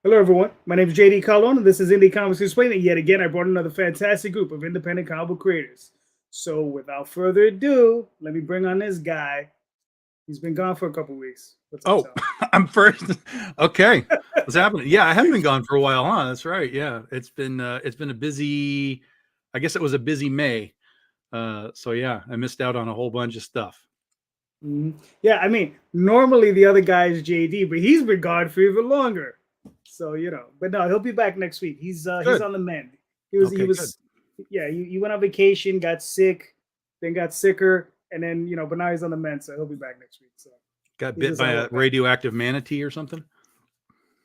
Hello, everyone. My name is JD Calderon, and this is Indy Comics Explained. And yet again, I brought another fantastic group of independent comic book creators. So, without further ado, let me bring on this guy. He's been gone for a couple weeks. What's up, Oh, I'm first. Okay, what's happening? Yeah, I have been gone for a while, huh? That's right. Yeah, it's been a busy. I guess it was a busy May. So yeah, I missed out on a whole bunch of stuff. Yeah, I mean, normally the other guy is JD, but he's been gone for even longer. So but no, he'll be back next week. He's on the mend. He was yeah. He went on vacation, got sick, then got sicker, and then but now he's on the mend, so he'll be back next week. So got bit by a radioactive manatee or something.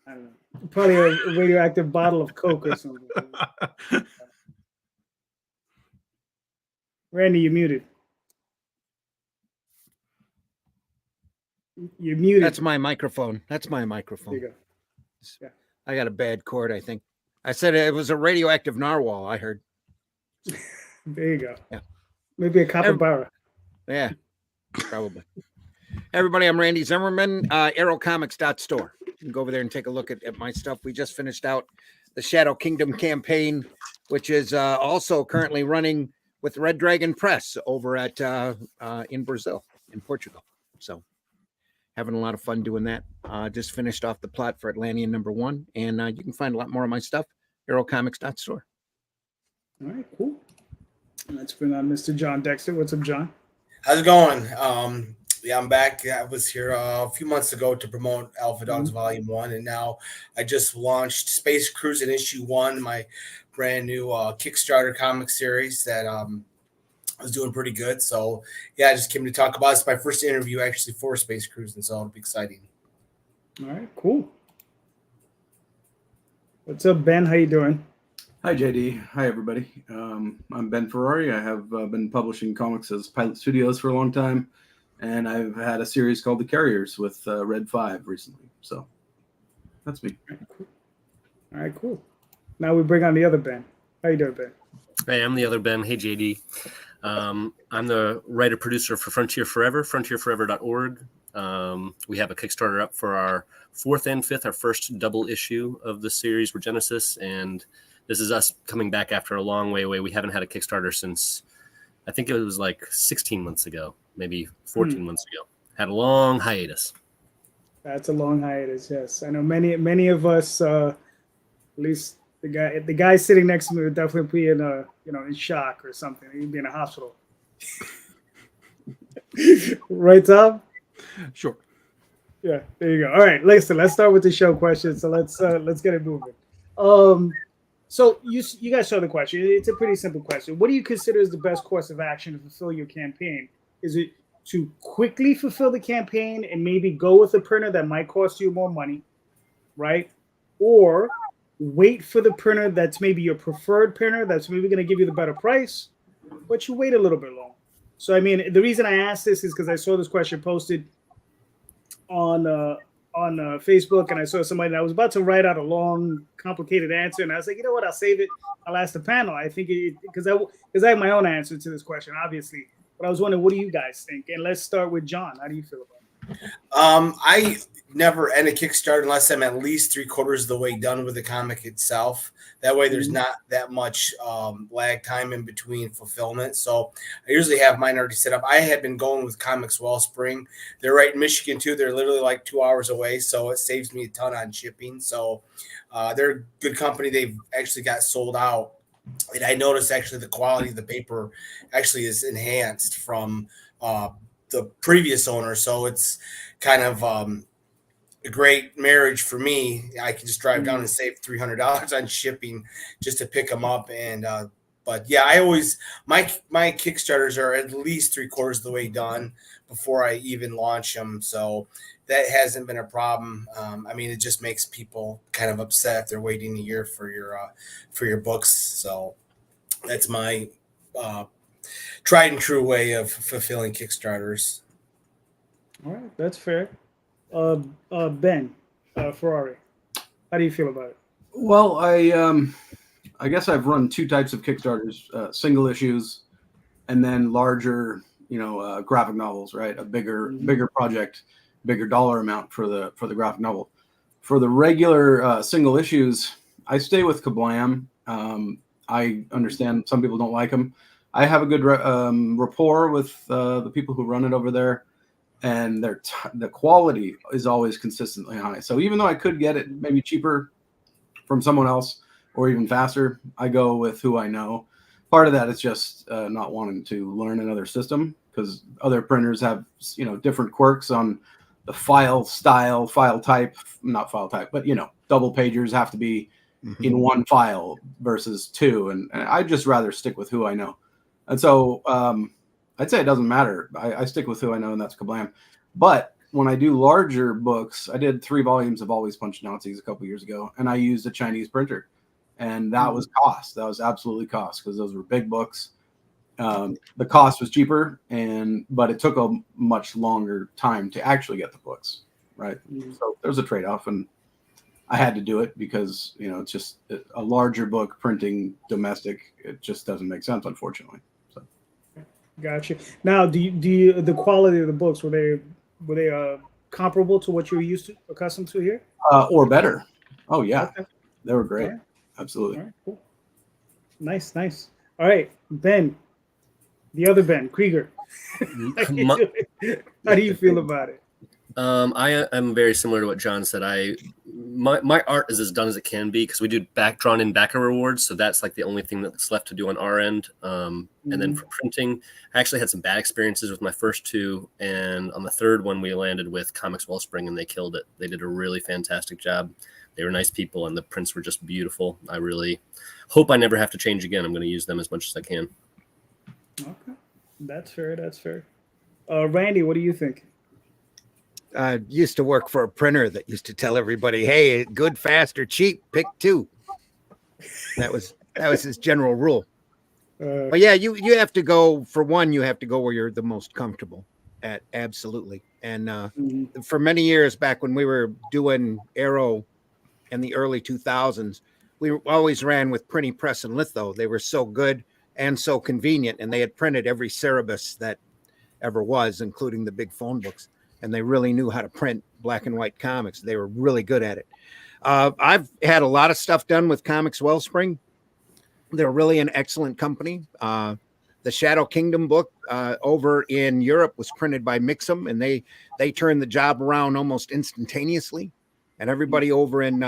I don't know. Probably a radioactive bottle of Coke or something. Randy, you're muted. You're muted. That's my microphone. That's my microphone. There you go. Yeah. I got a bad cord, I think. I said it was a radioactive narwhal, I heard. There you go. Yeah. Maybe a capybara. Yeah, probably. Everybody, I'm Randy Zimmerman, arrowcomics.store. You can go over there and take a look at my stuff. We just finished out the Shadow Kingdom campaign, which is also currently running with Red Dragon Press over at in Brazil, in Portugal. So having a lot of fun doing that. Just finished off the plot for Atlantean #1, and you can find a lot more of my stuff, arrowcomics.store. All right, cool. Let's bring on Mr. Jon Dexter. What's up, John? How's it going? Yeah, I'm back. I was here a few months ago to promote Alpha Dogs Volume 1, and now I just launched Space Cruise in Issue 1, my brand new Kickstarter comic series that was doing pretty good. So, yeah, I just came to talk about it. It's my first interview actually for Space Cruise, and so it'll be exciting. All right, cool. What's up, Ben? How you doing? Hi, JD. Hi, everybody. I'm Ben Ferrari. I have been publishing comics as Pilot Studios for a long time, and I've had a series called The Carriers with Red 5 recently. So that's me. All right, cool. Now we bring on the other Ben. How you doing, Ben? Hey, I'm the other Ben. Hey, JD. I'm the writer-producer for Frontier Forever, frontierforever.org. We have a Kickstarter up for our 4th and 5th, our first double issue of the series, Regenesis, and this is us coming back after a long way away. We haven't had a Kickstarter since, I think it was like 16 months ago, maybe 14 months ago. Had a long hiatus. That's a long hiatus, yes. I know many of us, at least the guy sitting next to me would definitely be in in shock or something. He'd be in a hospital. Right, Tom? Sure. Yeah, there you go. All right, listen, let's start with the show questions. So let's get it moving. So you guys saw the question. It's a pretty simple question. What do you consider is the best course of action to fulfill your campaign? Is it to quickly fulfill the campaign and maybe go with a printer that might cost you more money, right? Or wait for the printer that's maybe your preferred printer that's maybe going to give you the better price, but you wait a little bit long. So, I mean, the reason I asked this is because I saw this question posted on Facebook, and I saw somebody that was about to write out a long, complicated answer, and I was like, you know what, I'll save it. I'll ask the panel. I think because I have my own answer to this question, obviously, but I was wondering, what do you guys think? And let's start with John. How do you feel about it? I never end a Kickstarter unless I'm at least 3/4 of the way done with the comic itself. That way there's not that much lag time in between fulfillment. So I usually have mine already set up. I had been going with Comics Wellspring. They're right in Michigan too. They're literally like 2 hours away. So it saves me a ton on shipping. So they're a good company. They've actually got sold out. And I noticed actually the quality of the paper actually is enhanced from the previous owner. So it's kind of a great marriage for me. I can just drive down and save $300 on shipping just to pick them up. And but yeah, I always my Kickstarters are at least 3/4 of the way done before I even launch them. So that hasn't been a problem. I mean, it just makes people kind of upset if they're waiting a year for your books. So that's my tried and true way of fulfilling Kickstarters. All right, that's fair. Ben Ferrari, how do you feel about it? Well, I guess I've run two types of Kickstarters: single issues, and then larger, graphic novels. Right, a bigger project, bigger dollar amount for the graphic novel. For the regular single issues, I stay with Kablam. I understand some people don't like them. I have a good rapport with the people who run it over there, and the quality is always consistently high. So even though I could get it maybe cheaper from someone else or even faster, I go with who I know. Part of that is just not wanting to learn another system, because other printers have, different quirks on the file style, file type, not file type, but, double pagers have to be in one file versus two. And I'd just rather stick with who I know. And so I'd say it doesn't matter. I stick with who I know, and that's Kablam. But when I do larger books, I did 3 volumes of Always Punch Nazis a couple years ago, and I used a Chinese printer. And that was cost. That was absolutely cost, because those were big books. The cost was cheaper, but it took a much longer time to actually get the books, right? So there's a trade-off, and I had to do it because, it's just a larger book printing domestic. It just doesn't make sense, unfortunately. So. Gotcha. Now, do you the quality of the books, were they comparable to what you're accustomed to here? Or better? Oh yeah, okay. They were great. Right. Absolutely. All right, cool. Nice. All right, Ben, the other Ben, Krieger. How do you feel about it? I am very similar to what John said. My art is as done as it can be, because we do drawn in backer rewards, so that's like the only thing that's left to do on our end. And then for printing, I actually had some bad experiences with my first 2, and on the third one we landed with Comics Wellspring, and they killed it. They did a really fantastic job. They were nice people, and the prints were just beautiful. I really hope I never have to change again. I'm going to use them as much as I can. Okay, that's fair. Randy, what do you think? Used to work for a printer that used to tell everybody, "Hey, good, fast, or cheap, pick 2." That was his general rule. But yeah, you have to go, for one, you have to go where you're the most comfortable at. Absolutely. And for many years back when we were doing Arrow in the early 2000s, we always ran with printing press and litho. They were so good and so convenient, and they had printed every Cerebus that ever was, including the big phone books. And they really knew how to print black and white comics. They were really good at it. I've had a lot of stuff done with Comics Wellspring. They're really an excellent company. The Shadow Kingdom book over in Europe was printed by Mixum, and they turned the job around almost instantaneously. And everybody over in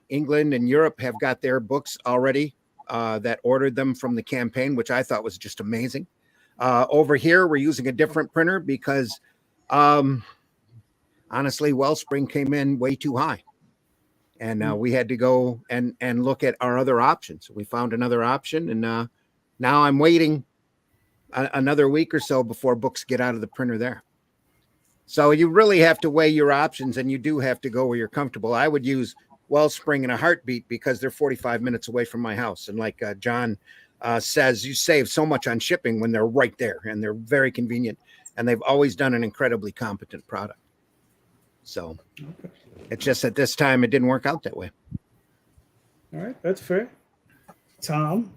England and Europe have got their books already that ordered them from the campaign, which I thought was just amazing. Over here, we're using a different printer because, honestly, Wellspring came in way too high. And we had to go and look at our other options. We found another option, and now I'm waiting another week or so before books get out of the printer there. So you really have to weigh your options, and you do have to go where you're comfortable. I would use Wellspring in a heartbeat because they're 45 minutes away from my house. And like John says, you save so much on shipping when they're right there, and they're very convenient, and they've always done an incredibly competent product. So it's just at this time it didn't work out that way. All right, that's fair. Tom,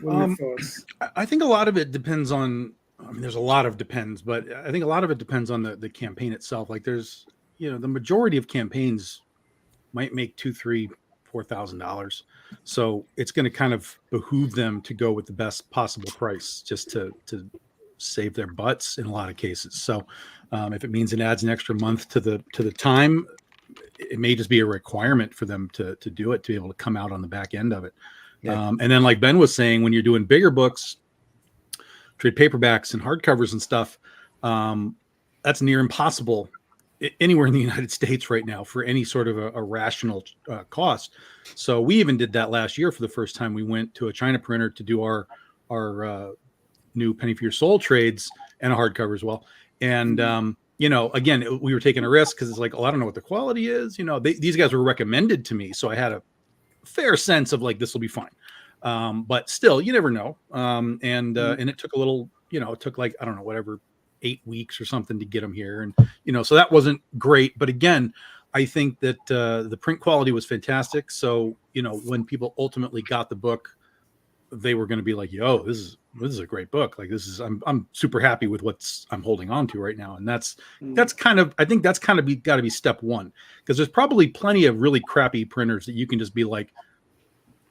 what are your thoughts? I think a lot of it depends on, there's a lot of depends, but I think a lot of it depends on the campaign itself. Like there's, the majority of campaigns might make $2,000, $3,000, $4,000. So it's going to kind of behoove them to go with the best possible price just to save their butts in a lot of cases. So if it means it adds an extra month to the time, it may just be a requirement for them to do it, to be able to come out on the back end of it. Yeah. And then like Ben was saying, when you're doing bigger books, trade paperbacks and hardcovers and stuff, that's near impossible anywhere in the United States right now for any sort of a rational cost. So we even did that last year for the first time. We went to a China printer to do our new Penny for Your Soul trades and a hardcover as well. And, again, we were taking a risk because it's like, I don't know what the quality is. These guys were recommended to me. So I had a fair sense of like, this will be fine. But still, you never know. And it took a little, it took like, I don't know, whatever, 8 weeks or something to get them here. And, so that wasn't great. But again, I think that the print quality was fantastic. So, when people ultimately got the book, they were going to be like, yo, this is a great book. Like I'm super happy with I'm holding on to right now. And that's kind of, I think that's kind of got to be step one, because there's probably plenty of really crappy printers that you can just be like,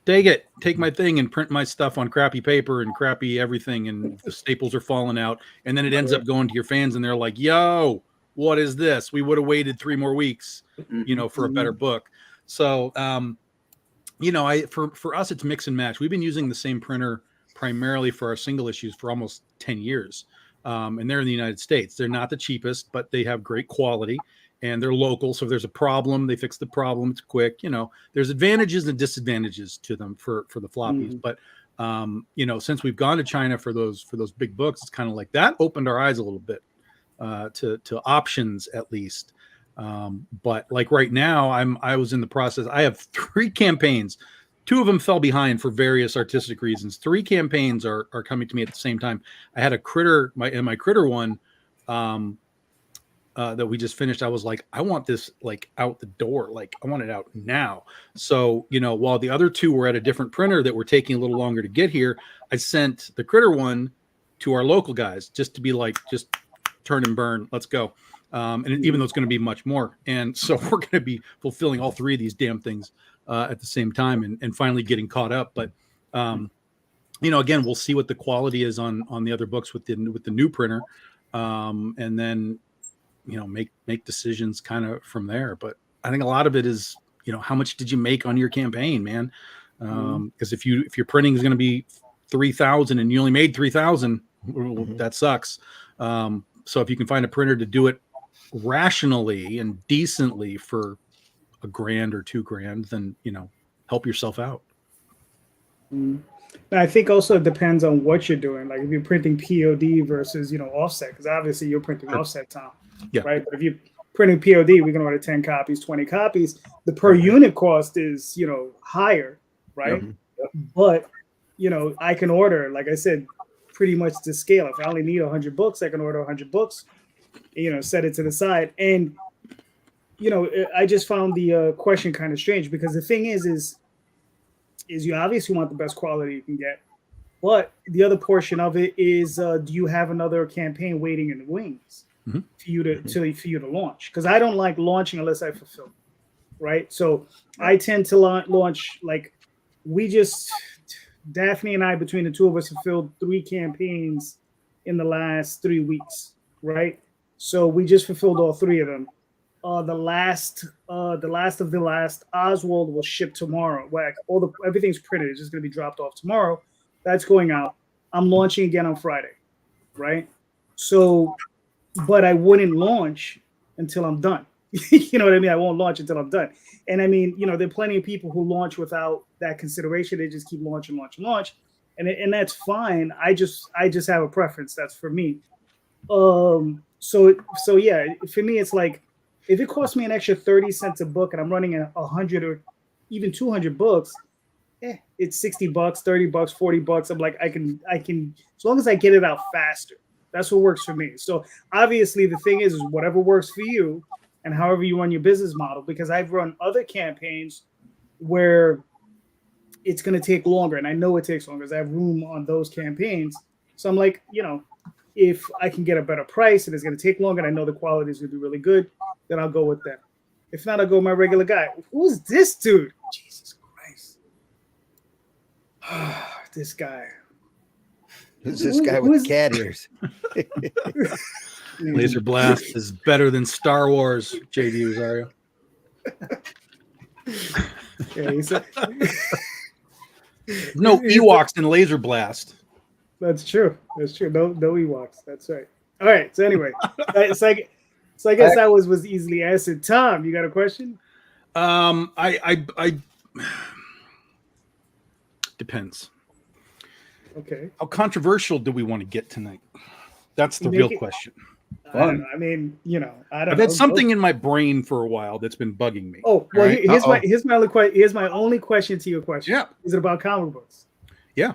take my thing and print my stuff on crappy paper and crappy everything. And the staples are falling out. And then it ends up going to your fans and they're like, yo, what is this? We would have waited 3 more weeks, for a better book. So, for us, it's mix and match. We've been using the same printer primarily for our single issues for almost 10 years. And they're in the United States. They're not the cheapest, but they have great quality and they're local. So if there's a problem, they fix the problem. It's quick. There's advantages and disadvantages to them for the floppies. But, since we've gone to China for those big books, it's kind of like that opened our eyes a little bit to options at least. But like right now, I was in the process. I have 3 campaigns. 2 of them fell behind for various artistic reasons. 3 campaigns are coming to me at the same time. I had a critter, my critter one that we just finished. I was like, I want this like out the door. Like I want it out now. So, while the other 2 were at a different printer that were taking a little longer to get here, I sent the critter one to our local guys just to be like, just turn and burn. Let's go. And even though it's going to be much more. And so we're going to be fulfilling all 3 of these damn things at the same time and finally getting caught up. But, again, we'll see what the quality is on the other books with the new printer. And then, make decisions kind of from there. But I think a lot of it is, how much did you make on your campaign, man? Because if your printing is going to be 3,000 and you only made 3,000, that sucks. So if you can find a printer to do it rationally and decently for $1,000 or $2,000, then help yourself out. I think also it depends on what you're doing. Like if you're printing POD versus offset, because obviously you're printing offset, Tom. Yeah. Right. But if you're printing POD, we can order 10 copies, 20 copies. The per unit cost is higher, right? But I can order, like I said, pretty much to scale. If I only need 100 books, I can order 100 books. Set it to the side. And, I just found the question kind of strange because the thing is you obviously want the best quality you can get. But the other portion of it is, do you have another campaign waiting in the wings for you to launch? Because I don't like launching unless I fulfill, right? So I tend to launch like Daphne and I, between the 2 of us, fulfilled 3 campaigns in the last 3 weeks, right? So we just fulfilled all 3 of them. The last of the last Oswald will ship tomorrow. Everything's printed. It's just going to be dropped off tomorrow. That's going out. I'm launching again on Friday, right? So, but I wouldn't launch until I'm done. You know what I mean? I won't launch until I'm done. And I mean, there are plenty of people who launch without that consideration. They just keep launch. And that's fine. I just have a preference. That's for me. So yeah, for me, it's like, if it costs me an extra 30 cents a book and I'm running 100 or even 200 books, it's $60, $30, $40. I'm like, I can, as long as I get it out faster, that's what works for me. So obviously the thing is whatever works for you and however you run your business model, because I've run other campaigns where it's going to take longer. And I know it takes longer because I have room on those campaigns. So I'm like, if I can get a better price and it's going to take longer and I know the quality is going to be really good, then I'll go with that. If not, I'll go with my regular guy. Who's this dude? Jesus Christ. This guy. Who's this guy with cat ears? Laser Blast is better than Star Wars, JD Rosario. No Ewoks in Laser Blast. That's true. No Ewoks. That's right. All right. So anyway, so I guess that was easily answered. Tom, you got a question? I depends. Okay. How controversial do we want to get tonight? That's the real question. I don't know. I mean, I've had something in my brain for a while that's been bugging me. Oh, well, here's my only question to your question. Yeah. Is it about comic books? Yeah.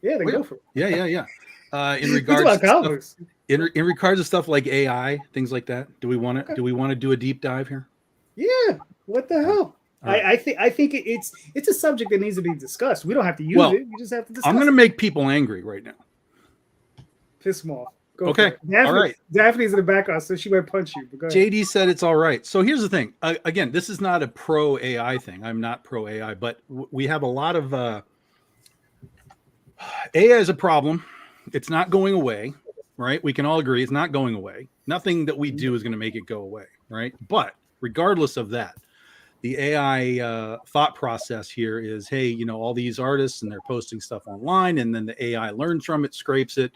Yeah, then go for it. Yeah. In regards to stuff, in regards to stuff like AI, things like that, do we want to do a deep dive here? Yeah. What the hell? All right. I think it's a subject that needs to be discussed. We don't have to use Well, it. We just have to discuss. I'm going to make people angry right now. Piss them off. Go Okay. for it. Daphne, All right. Daphne's in the background, so she might punch you. But go ahead. JD said it's all right. So here's the thing. Again, this is not a pro AI thing. I'm not pro AI, but we have a lot of AI is a problem. It's not going away, right? We can all agree it's not going away. Nothing that we do is going to make it go away, right? But regardless of that, the AI thought process here is, hey, you know, all these artists and they're posting stuff online, and then the AI learns from it, scrapes it,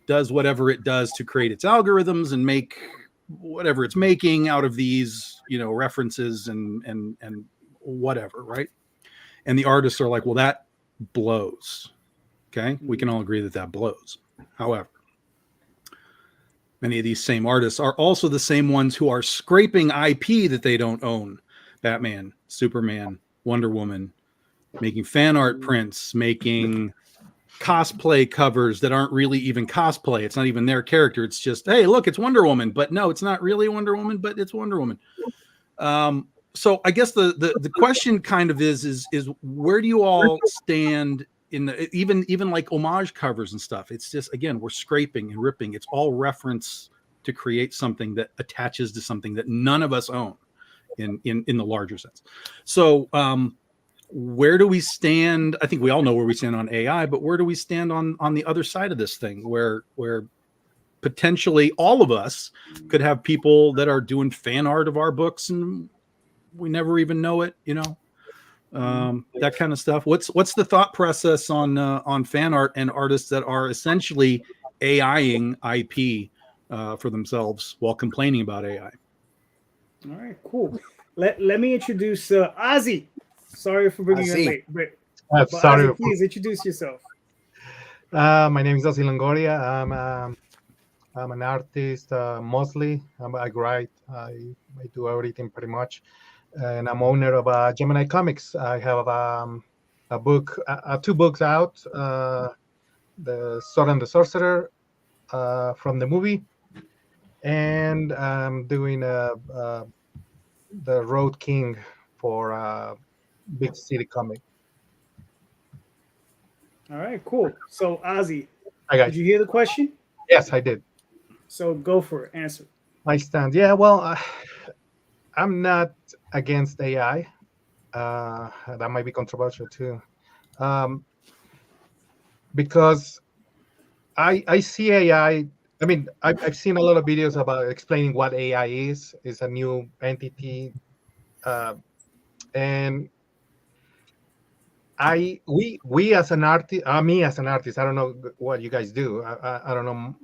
does whatever it does to create its algorithms and make whatever it's making out of these, you know, references and whatever, right? And the artists are like, well, that blows. Okay, we can all agree that that blows. However, many of these same artists are also the same ones who are scraping IP that they don't own. Batman, Superman, Wonder Woman, making fan art prints, making cosplay covers that aren't really even cosplay. It's not even their character. It's just, hey, look, it's Wonder Woman. But no, it's not really Wonder Woman, but it's Wonder Woman. So I guess the question kind of is where do you all stand in the even like homage covers and stuff? It's just, again, we're scraping and ripping. It's all reference to create something that attaches to something that none of us own in the larger sense. So where do we stand? I think we all know where we stand on AI, but where do we stand on the other side of this thing where potentially all of us could have people that are doing fan art of our books and we never even know it, you know? That kind of stuff. What's the thought process on fan art and artists that are essentially AIing IP for themselves while complaining about AI? All right, cool. Let me introduce Ozzy. Sorry for bringing you in late. But sorry. Ozzy, please introduce yourself. My name is Ozzy Longoria. I'm an artist mostly. I write. I do everything pretty much. And I'm owner of Gemini Comics. I have a book, two books out. The Sword and the Sorcerer from the movie. And I'm doing the Road King for Big City Comic. All right, cool. So Ozzy, Hi, guys. did you hear the question? Yes, I did. So go for it. Answer. I stand. Yeah, well, I'm not against AI. That might be controversial too, because I see AI. I mean, I've seen a lot of videos about explaining what AI is. It's a new entity, and we as an artist, me as an artist, I don't know what you guys do. I don't know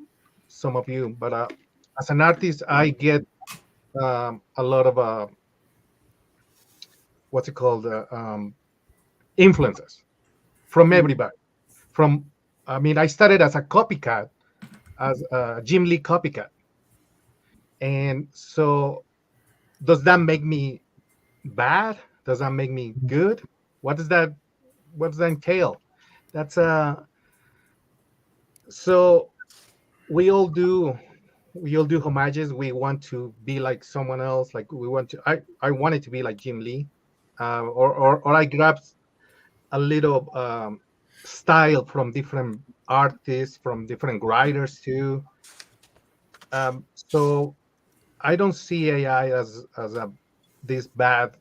some of you, but as an artist, I get a lot of what's it called, influences from everybody. I mean, I started as a copycat, as a Jim Lee copycat, and so does that make me bad? Does that make me good? What does that entail? That's so we all do homages. We want to be like someone else. Like we want to. I wanted to be like Jim Lee, or I grabbed a little style from different artists, from different writers too. So I don't see AI as this bad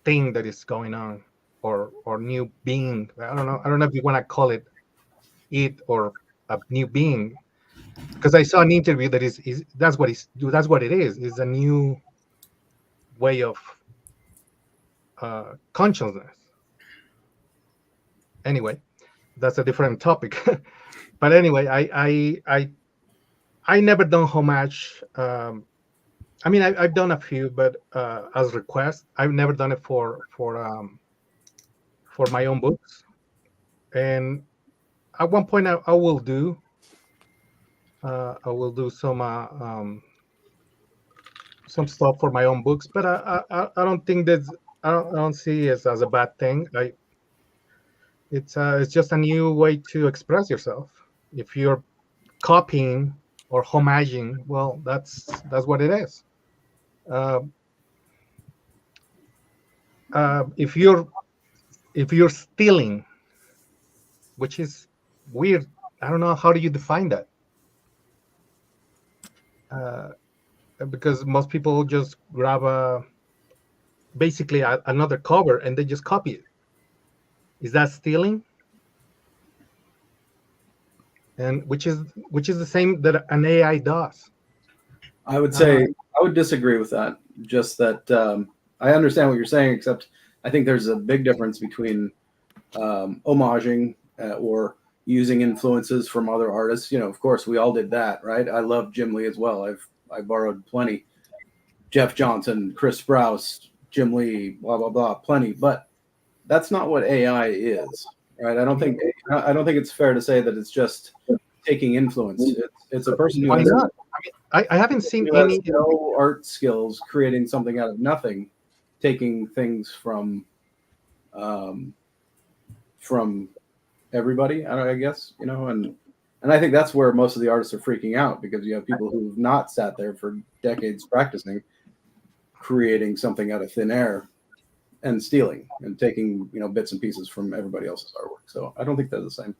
thing that is going on, or new being. I don't know if you want to call it or a new being, because I saw an interview that is that's what it is. It's a new way of consciousness. Anyway, that's a different topic. But anyway, I never done homage. I mean, I've done a few, but as request, I've never done it for my own books. And at one point, I will do. I will do some stuff for my own books, but I don't think I don't see it as a bad thing. It's just a new way to express yourself. If you're copying or homaging, well, that's what it is. if you're stealing, which is weird. I don't know, how do you define that? Because most people just grab basically another cover and they just copy it. Is that stealing? And which is the same that an AI does. I would say I would disagree with that. Just that I understand what you're saying, except I think there's a big difference between homaging or using influences from other artists. You know, of course, we all did that, right? I love Jim Lee as well. I borrowed plenty. Jeff Johnson, Chris Sprouse, Jim Lee, blah blah blah, plenty. But that's not what AI is, right? I don't think it's fair to say that it's just taking influence. It's a person who Why has, not? I mean, I haven't seen who has any. no art skills creating something out of nothing, taking things from everybody. I guess, you know, and I think that's where most of the artists are freaking out, because you have people who've not sat there for decades practicing, creating something out of thin air and stealing and taking, you know, bits and pieces from everybody else's artwork. So I don't think they're the same.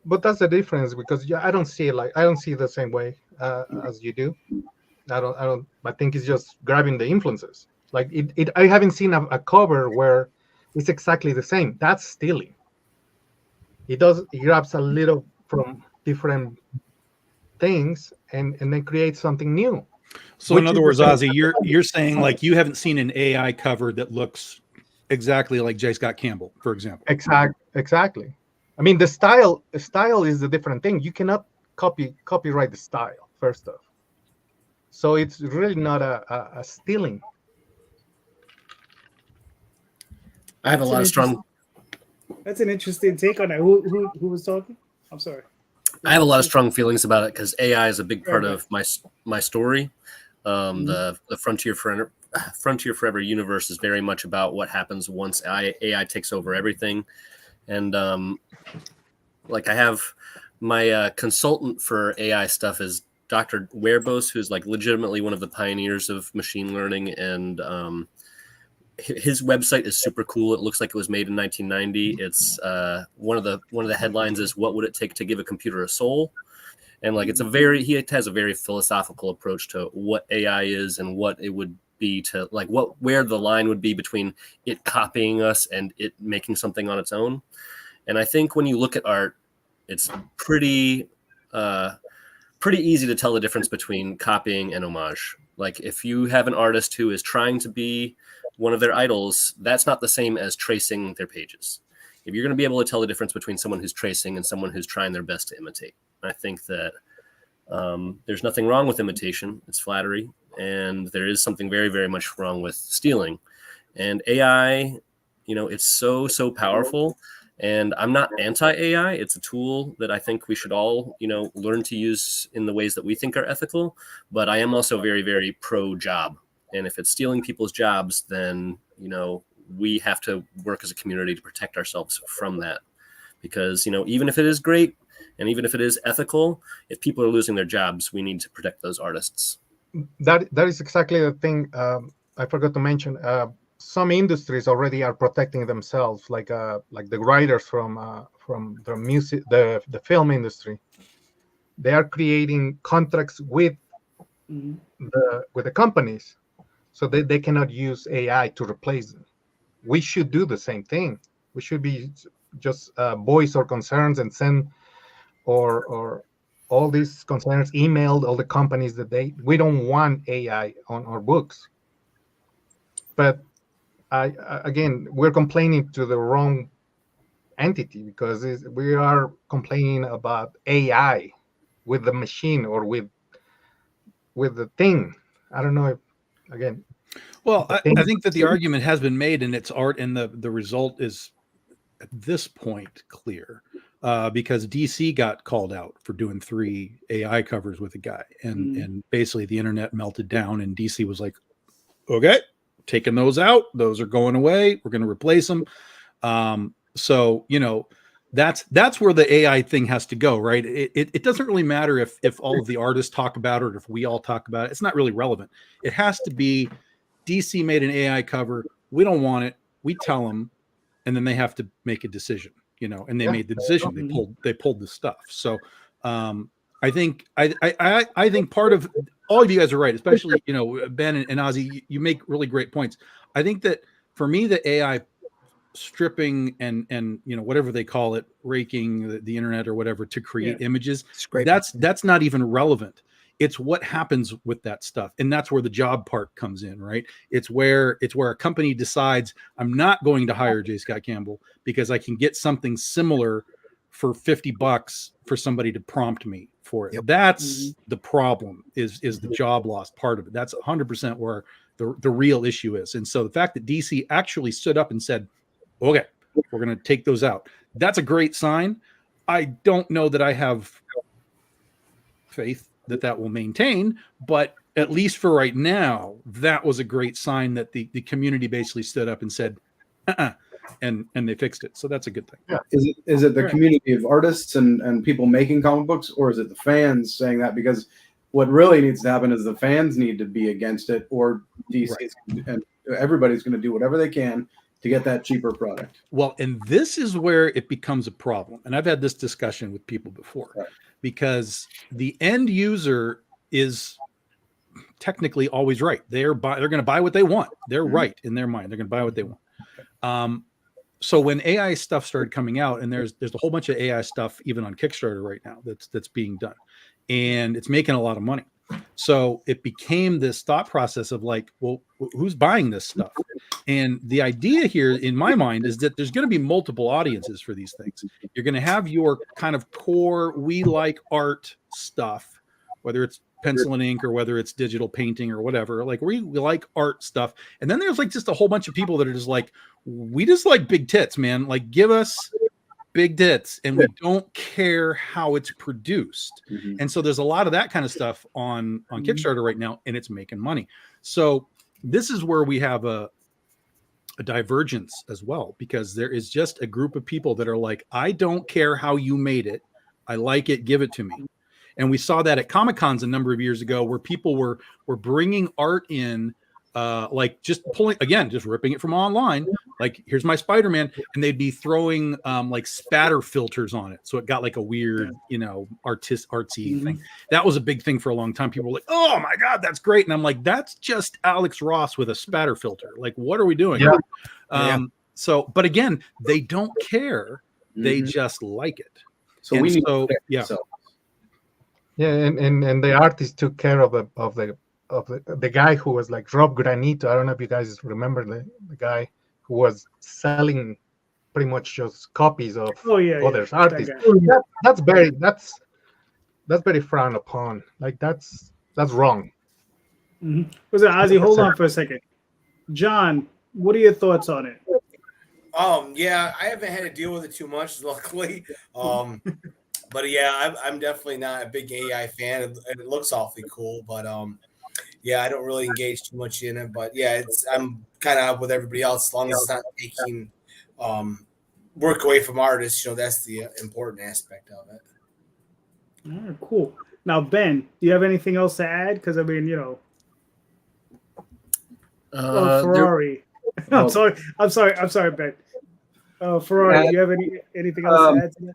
But that's the difference, because I don't see it the same way as you do. I think it's just grabbing the influences. Like I haven't seen a cover where it's exactly the same. That's stealing. It grabs a little from different things and then creates something new. So in other words, Ozzy, you're saying like you haven't seen an AI cover that looks exactly like J. Scott Campbell, for example. Exactly. I mean, the style is a different thing. You cannot copyright the style, first off. So it's really not a stealing. I have a lot of strong. That's an interesting take on that. Who was talking? I'm sorry. I have a lot of strong feelings about it because AI is a big part of my story. The Frontier Forever universe is very much about what happens once AI takes over everything. And like I have my consultant for AI stuff is Dr. Werbos, who's like legitimately one of the pioneers of machine learning, and his website is super cool. It looks like it was made in 1990. It's one of the headlines is "What would it take to give a computer a soul?" And like he has a very philosophical approach to what AI is and what it would be to like where the line would be between it copying us and it making something on its own. And I think when you look at art, it's pretty easy to tell the difference between copying and homage. Like if you have an artist who is trying to be one of their idols, that's not the same as tracing their pages. If you're going to be able to tell the difference between someone who's tracing and someone who's trying their best to imitate, I think that there's nothing wrong with imitation. It's flattery. And there is something very, very much wrong with stealing. And AI, you know, it's so powerful. And I'm not anti-AI. It's a tool that I think we should all, you know, learn to use in the ways that we think are ethical. But I am also very, very pro-job. And if it's stealing people's jobs, then, you know, we have to work as a community to protect ourselves from that. Because, you know, even if it is great and even if it is ethical, if people are losing their jobs, we need to protect those artists. That is exactly the thing. I forgot to mention. Some industries already are protecting themselves, like the writers from the music, the film industry. They are creating contracts with the companies, so that they cannot use AI to replace them. We should do the same thing. We should be just voice our concerns and send or all these concerns emailed all the companies that we don't want AI on our books. But again, we're complaining to the wrong entity, because we are complaining about AI with the machine or with the thing. I don't know if, again. Well, I think that the argument has been made, and it's art, and the result is at this point clear, because DC got called out for doing 3 AI covers with a guy, and basically the internet melted down, and DC was like, okay, taking those out, those are going away, we're going to replace them. So, you know, that's where the AI thing has to go, right? It doesn't really matter if all of the artists talk about it or if we all talk about it. It's not really relevant. It has to be DC made an AI cover. we don't want it. We tell them, and then they have to make a decision, you know, and they made the decision. They pulled the stuff. So I think I think part of all of you guys are right, especially, you know, Ben and Ozzy, you make really great points. I think that for me, the AI stripping and you know, whatever they call it, raking the internet or whatever to create images, that's not even relevant. It's what happens with that stuff, and that's where the job part comes in, right? It's where a company decides, I'm not going to hire J. Scott Campbell because I can get something similar for $50 for somebody to prompt me for it. That's the problem, is the job loss part of it. That's 100% where the real issue is. And so the fact that DC actually stood up and said, okay, we're going to take those out, that's a great sign. I don't know that I have faith that will maintain, but at least for right now, that was a great sign that the community basically stood up and said, and they fixed it. So that's a good thing. Yeah. Is it the community of artists and people making comic books, or is it the fans saying that? Because what really needs to happen is the fans need to be against it, or DC and everybody's going to do whatever they can to get that cheaper product. Well, and this is where it becomes a problem. And I've had this discussion with people before, because the end user is technically always right. They're going to buy what they want. They're right in their mind. They're going to buy what they want. So when AI stuff started coming out, and there's a whole bunch of AI stuff even on Kickstarter right now that's being done, and it's making a lot of money. So it became this thought process of like, well, who's buying this stuff? And the idea here in my mind is that there's going to be multiple audiences for these things. You're going to have your kind of core, we like art stuff, whether it's pencil and ink or whether it's digital painting or whatever, like we like art stuff. And then there's like just a whole bunch of people that are just like, we just like big tits, man. Like, give us big tits, and we don't care how it's produced. And so there's a lot of that kind of stuff on Kickstarter right now, and it's making money. So this is where we have a divergence as well, because there is just a group of people that are like, I don't care how you made it. I like it. Give it to me. And we saw that at Comic-Cons a number of years ago, where people were bringing art in, like just ripping it from online. Like, here's my Spider-Man, and they'd be throwing like spatter filters on it, so it got like a weird, you know, artsy thing. That was a big thing for a long time. People were like, "Oh my god, that's great!" And I'm like, "That's just Alex Ross with a spatter filter. Like, what are we doing?" So, but again, they don't care. They just like it. So and and the artist took care of the guy who was like Rob Granito. I don't know if you guys remember the guy who was selling pretty much just copies of others artists. That's very frowned upon. Like that's wrong. Was it Ozzy? Hold on for a second. John, what are your thoughts on it? Yeah, I haven't had to deal with it too much, luckily. But yeah, I'm definitely not a big AI fan. It looks awfully cool, but yeah, I don't really engage too much in it. But yeah, I'm kind of up with everybody else, as long as it's not taking work away from artists. You know, that's the important aspect of it. All right, cool. Now, Ben, do you have anything else to add? Because I mean, you know, Ferrari. I'm sorry, Ben. Ferrari, do you have anything else to add to that?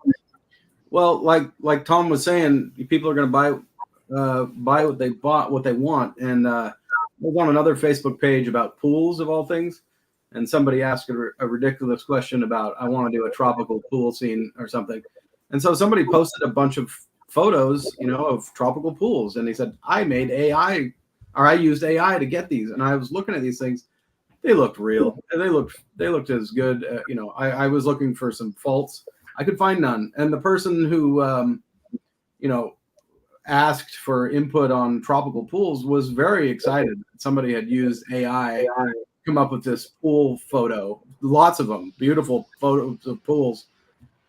Well, like Tom was saying, people are going to buy what they want. And I was on another Facebook page about pools of all things, and somebody asked a ridiculous question about, I want to do a tropical pool scene or something. And so somebody posted a bunch of photos, you know, of tropical pools, and he said, I made AI, or I used AI to get these. And I was looking at these things. They looked real. They looked as good. You know, I was looking for some faults. I could find none. And the person who, you know, asked for input on tropical pools was very excited that somebody had used AI to come up with this pool photo. Lots of them, beautiful photos of pools.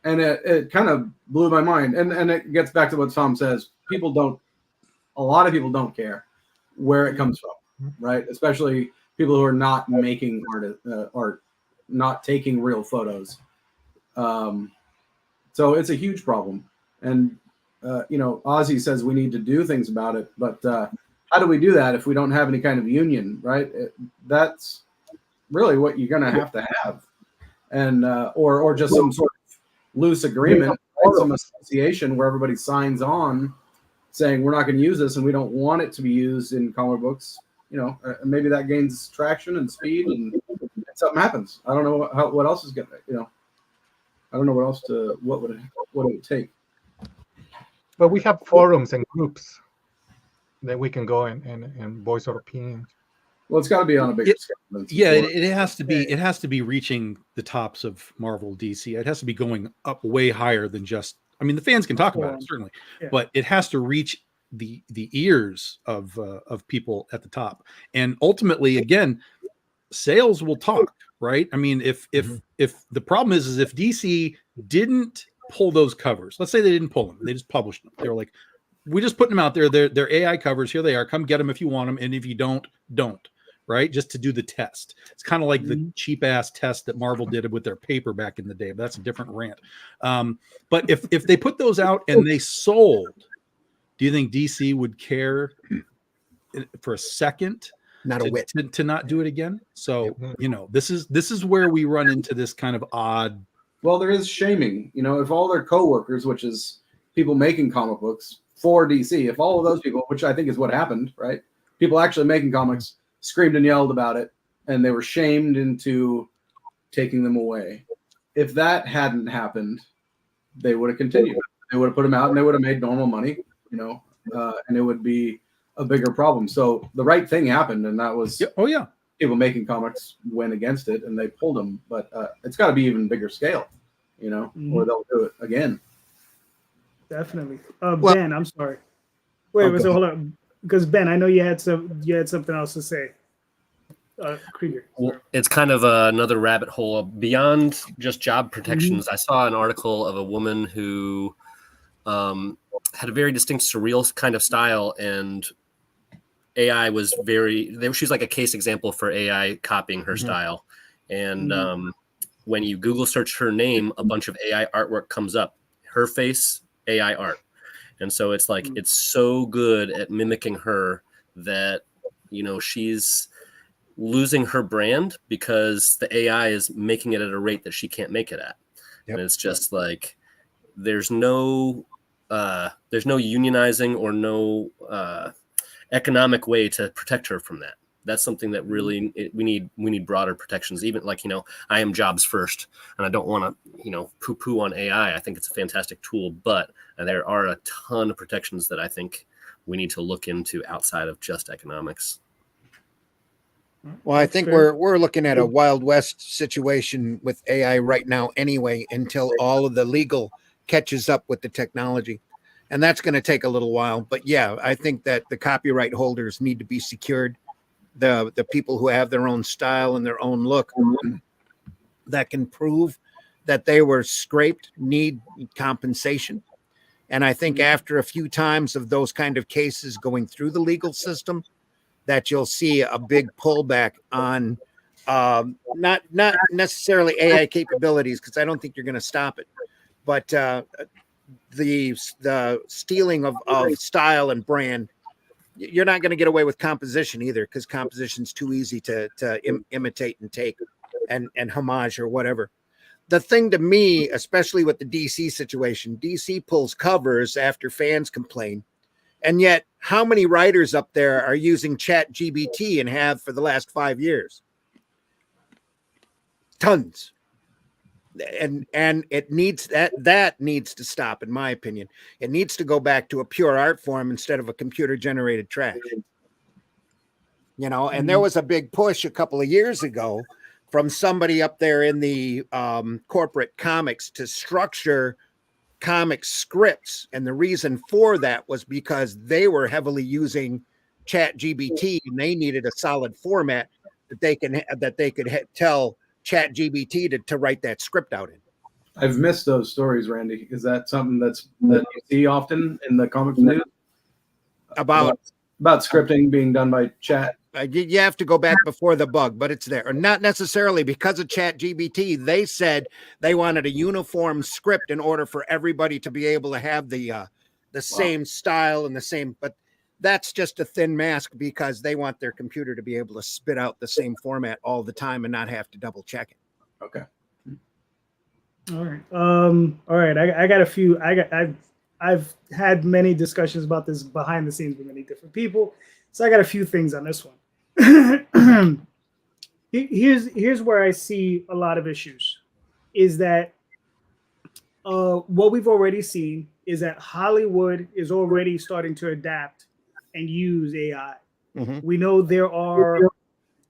And it kind of blew my mind. And it gets back to what Tom says. A lot of people don't care where it comes from, right? Especially people who are not making art, not taking real photos. So it's a huge problem. And, you know, Ozzy says we need to do things about it. But how do we do that if we don't have any kind of union, right? really what you're going to have, and or just some sort of loose agreement, right? Some association where everybody signs on saying we're not going to use this and we don't want it to be used in comic books. Maybe that gains traction and speed, and something happens. I don't know what else is going to, I don't know what else what would it take. But we have forums and groups that we can go and voice our opinions. Well, it's got to be on a bigger scale. Yeah, it has to be. It has to be reaching the tops of Marvel, DC. It has to be going up way higher than just. I mean, the fans can talk about it certainly, but it has to reach the ears of people at the top. And ultimately, again, sales will talk, right? I mean, if the problem is if DC didn't pull those covers, let's say they didn't pull them, they just published them. They were like, we just putting them out there. They're AI covers. Here they are. Come get them if you want them, and if you don't. Right? Just to do the test. It's kind of like the cheap ass test that Marvel did with their paper back in the day. But that's a different rant. But if they put those out and they sold, do you think DC would care for a second? Not a whit. To not do it again? So this is where we run into this kind of odd. Well, there is shaming. If all their coworkers, which is people making comic books for DC, if all of those people, which I think is what happened, right? People actually making comics screamed and yelled about it, and they were shamed into taking them away. If that hadn't happened, they would have continued. They would have put them out, and they would have made normal money, and it would be a bigger problem. So the right thing happened, and that was people making comics went against it, and they pulled them. But it's got to be even bigger scale, or they'll do it again. Definitely. Ben, I'm sorry. Wait, so hold on. Because Ben, I know you had something else to say. Krieger. Well, it's kind of another rabbit hole beyond just job protections. I saw an article of a woman who had a very distinct surreal kind of style, and AI was she's like a case example for AI copying her style. And when you Google search her name, a bunch of AI artwork comes up. Her face, AI art. And so it's like it's so good at mimicking her that she's losing her brand because the AI is making it at a rate that she can't make it at. Yep. And it's just like there's no unionizing or no economic way to protect her from that. That's something that really we need broader protections. Even like I am jobs first, and I don't want to poo-poo on AI. I think it's a fantastic tool, but there are a ton of protections that I think we need to look into outside of just economics. Well, I think we're looking at a Wild West situation with AI right now anyway, until all of the legal catches up with the technology. And that's going to take a little while. But yeah, I think that the copyright holders need to be secured. The people who have their own style and their own look that can prove that they were scraped need compensation. And I think after a few times of those kind of cases going through the legal system, that you'll see a big pullback on not necessarily AI capabilities, because I don't think you're going to stop it, but the stealing of style and brand. You're not going to get away with composition either, because composition's too easy to imitate and take and homage or whatever. The thing to me, especially with the DC situation, DC pulls covers after fans complain. And yet, how many writers up there are using ChatGPT and have for the last 5 years? Tons. And it needs that needs to stop, in my opinion. It needs to go back to a pure art form instead of a computer generated trash. And there was a big push a couple of years ago from somebody up there in the corporate comics to structure comic scripts, and the reason for that was because they were heavily using ChatGPT, and they needed a solid format that they could tell ChatGPT to write that script out in. I've missed those stories, Randy. Is that something that you see often in the comics news about scripting being done by chat? You have to go back before the bug, but it's there. Or not necessarily because of ChatGPT. They said they wanted a uniform script in order for everybody to be able to have the same style and the same. But that's just a thin mask because they want their computer to be able to spit out the same format all the time and not have to double check it. Okay. All right. All right. I got a few. I've had many discussions about this behind the scenes with many different people. So I got a few things on this one. Here's where I see a lot of issues is that what we've already seen is that Hollywood is already starting to adapt and use AI. We know there are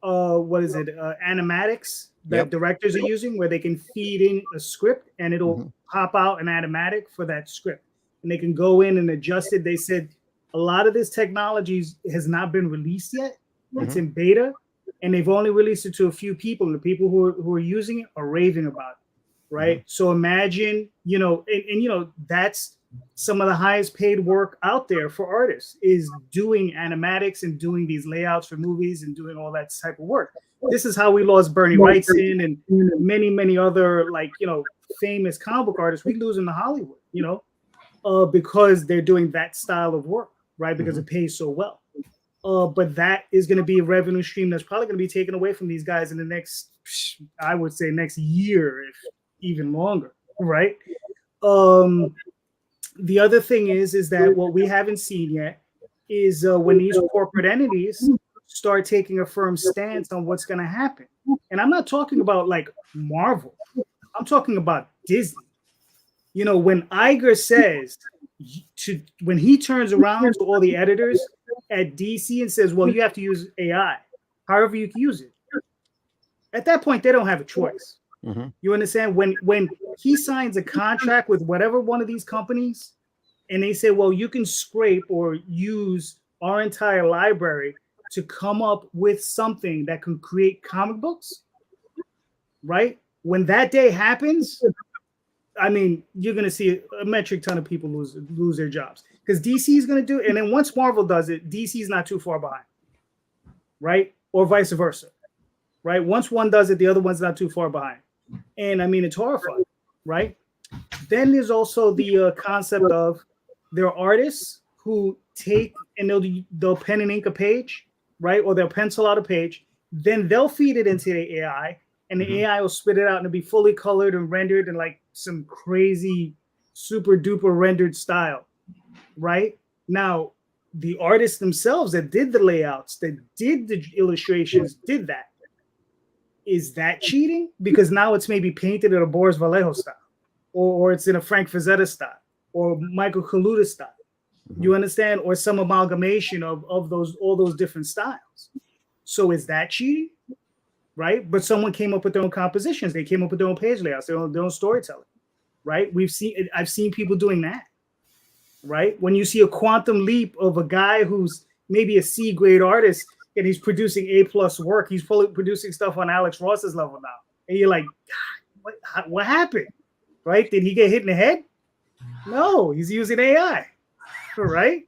animatics that directors are using where they can feed in a script and it'll pop out an animatic for that script. And they can go in and adjust it. They said a lot of this technology has not been released yet. It's in beta, and they've only released it to a few people. And the people who are using it are raving about it, right? So imagine, and that's some of the highest paid work out there for artists is doing animatics and doing these layouts for movies and doing all that type of work. This is how we lost Bernie Wrightson and many, many other famous comic book artists. We lose them to Hollywood, because they're doing that style of work, right? Because it pays so well. But that is going to be a revenue stream that's probably going to be taken away from these guys in the next, I would say, next year, if even longer, right? The other thing is that what we haven't seen yet is when these corporate entities start taking a firm stance on what's going to happen. And I'm not talking about like Marvel. I'm talking about Disney. When Iger says when he turns around to all the editors at DC and says, well, you have to use AI, however you can use it. At that point, they don't have a choice. You understand? When he signs a contract with whatever one of these companies and they say, well, you can scrape or use our entire library to come up with something that can create comic books, right? When that day happens, I mean, you're going to see a metric ton of people lose their jobs because DC is going to do it. And then once Marvel does it, DC is not too far behind, right? Or vice versa, right? Once one does it, the other one's not too far behind. And I mean, it's horrifying, right? Then there's also the concept of there are artists who take and they'll pen and ink a page, right? Or they'll pencil out a page. Then they'll feed it into the AI, and the AI will spit it out and it'll be fully colored and rendered in like some crazy, super duper rendered style, right? Now, the artists themselves that did the layouts, that did the illustrations, did that. Is that cheating? Because now it's maybe painted in a Boris Vallejo style, or it's in a Frank Frazetta style, or Michael Kaluta style. You understand? Or some amalgamation of all those different styles. So is that cheating? Right? But someone came up with their own compositions. They came up with their own page layouts, their own storytelling. Right? I've seen people doing that. Right? When you see a quantum leap of a guy who's maybe a C grade artist and he's producing A+ work, he's fully producing stuff on Alex Ross's level now. And you're like, God, what happened? Right? Did he get hit in the head? No, he's using AI. Right?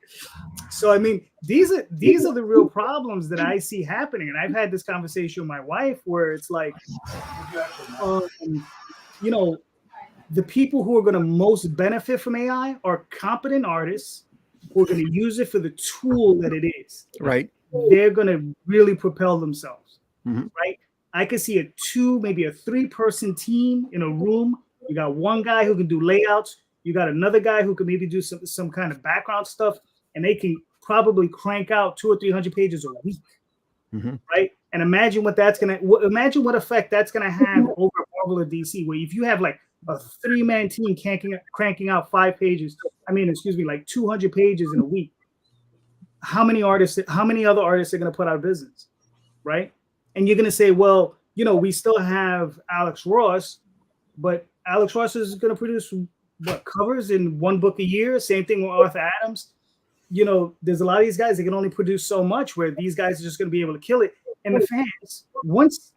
So I mean, these are the real problems that I see happening. And I've had this conversation with my wife where it's like, the people who are going to most benefit from AI are competent artists who are going to use it for the tool that it is. Right. They're going to really propel themselves. Right? I could see maybe a 3-person team in a room. You got one guy who can do layouts. You got another guy who can maybe do some kind of background stuff, and they can probably crank out 200 or 300 pages a week, right? And imagine what effect that's gonna have over Marvel or DC, where if you have like a 3-man team cranking out 5 pages, like 200 pages in a week, how many other artists are gonna put out of business, right? And you're gonna say, well, we still have Alex Ross, but Alex Ross is gonna produce covers in 1 book a year. Same thing with Arthur Adams. There's a lot of these guys that can only produce so much where these guys are just going to be able to kill it. And the fans, once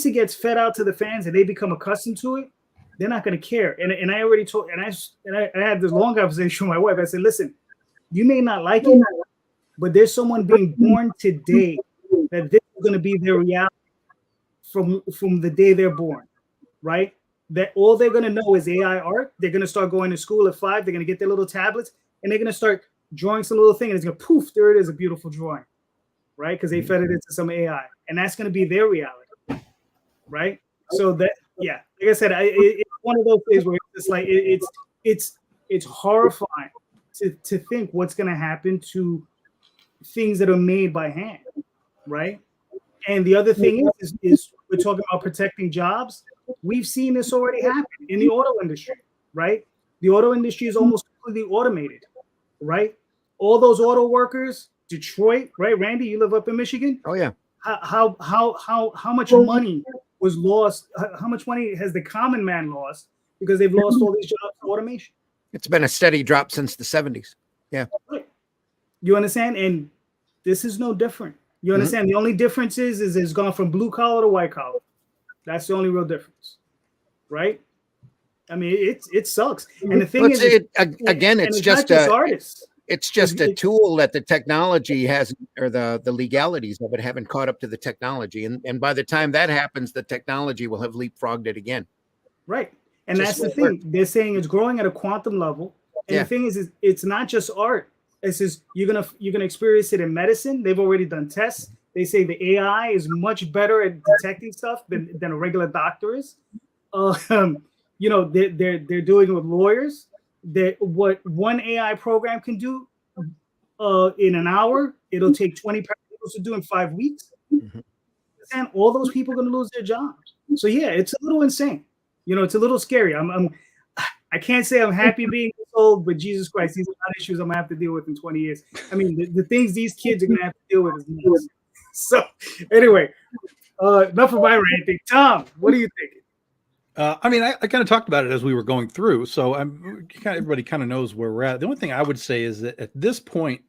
it gets fed out to the fans and they become accustomed to it, they're not going to care. And I already told, and I had this long conversation with my wife. I said, listen, you may not like it, but there's someone being born today that this is going to be their reality from the day they're born, right? That all they're going to know is AI art. They're going to start going to school at 5. They're going to get their little tablets, and they're going to start drawing some little thing, and it's gonna poof, there it is, a beautiful drawing, right? Because they fed it into some AI, and that's gonna be their reality, right? So that, yeah, like I said, it's one of those things where it's like it's horrifying to think what's gonna happen to things that are made by hand, right? And the other thing is we're talking about protecting jobs. We've seen this already happen in the auto industry, right? The auto industry is almost completely automated, right? All those auto workers, Detroit, right? Randy, you live up in Michigan. Oh yeah. How much money was lost? How much money has the common man lost because they've lost all these jobs to automation? It's been a steady drop since the 70s. Yeah. You understand? And this is no different. You understand? The only difference is it's gone from blue collar to white collar. That's the only real difference, right? I mean, it sucks. And the thing is, it's just artists. It's just a tool that the technology has, or the legalities of it haven't caught up to the technology. And by the time that happens, the technology will have leapfrogged it again. Right. And that's the thing. They're saying it's growing at a quantum level. And the thing is it's not just art. It's just you're gonna experience it in medicine. They've already done tests. They say the AI is much better at detecting stuff than a regular doctor is. You know, they're doing it with lawyers. What one AI program can do in an hour, it'll take 20 paralegals to do in 5 weeks. And all those people are going to lose their jobs. So yeah, it's a little insane. You know, it's a little scary. I can't say I'm happy being this old, but Jesus Christ, these are not issues I'm gonna have to deal with in 20 years. I mean, the things these kids are gonna have to deal with is nuts. So anyway, enough of my ranting. Tom, what are you thinking? I mean, I kind of talked about it as we were going through, so everybody kind of knows where we're at. The only thing I would say is that at this point,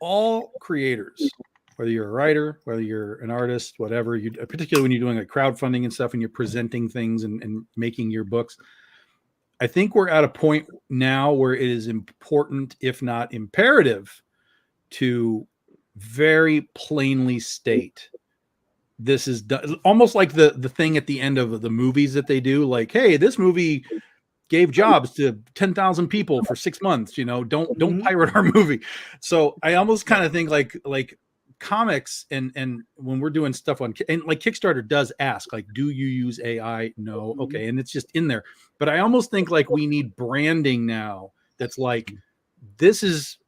all creators, whether you're a writer, whether you're an artist, whatever, particularly when you're doing like crowdfunding and stuff and you're presenting things and making your books, I think we're at a point now where it is important, if not imperative, to very plainly state this is almost like the thing at the end of the movies that they do, like, hey, this movie gave jobs to 10,000 people for 6 months, you know, don't pirate our movie. So I almost kind of think like comics and when we're doing stuff on, and like Kickstarter does ask, like, do you use AI? No. Okay. And it's just in there. But I almost think like we need branding now that's like, this is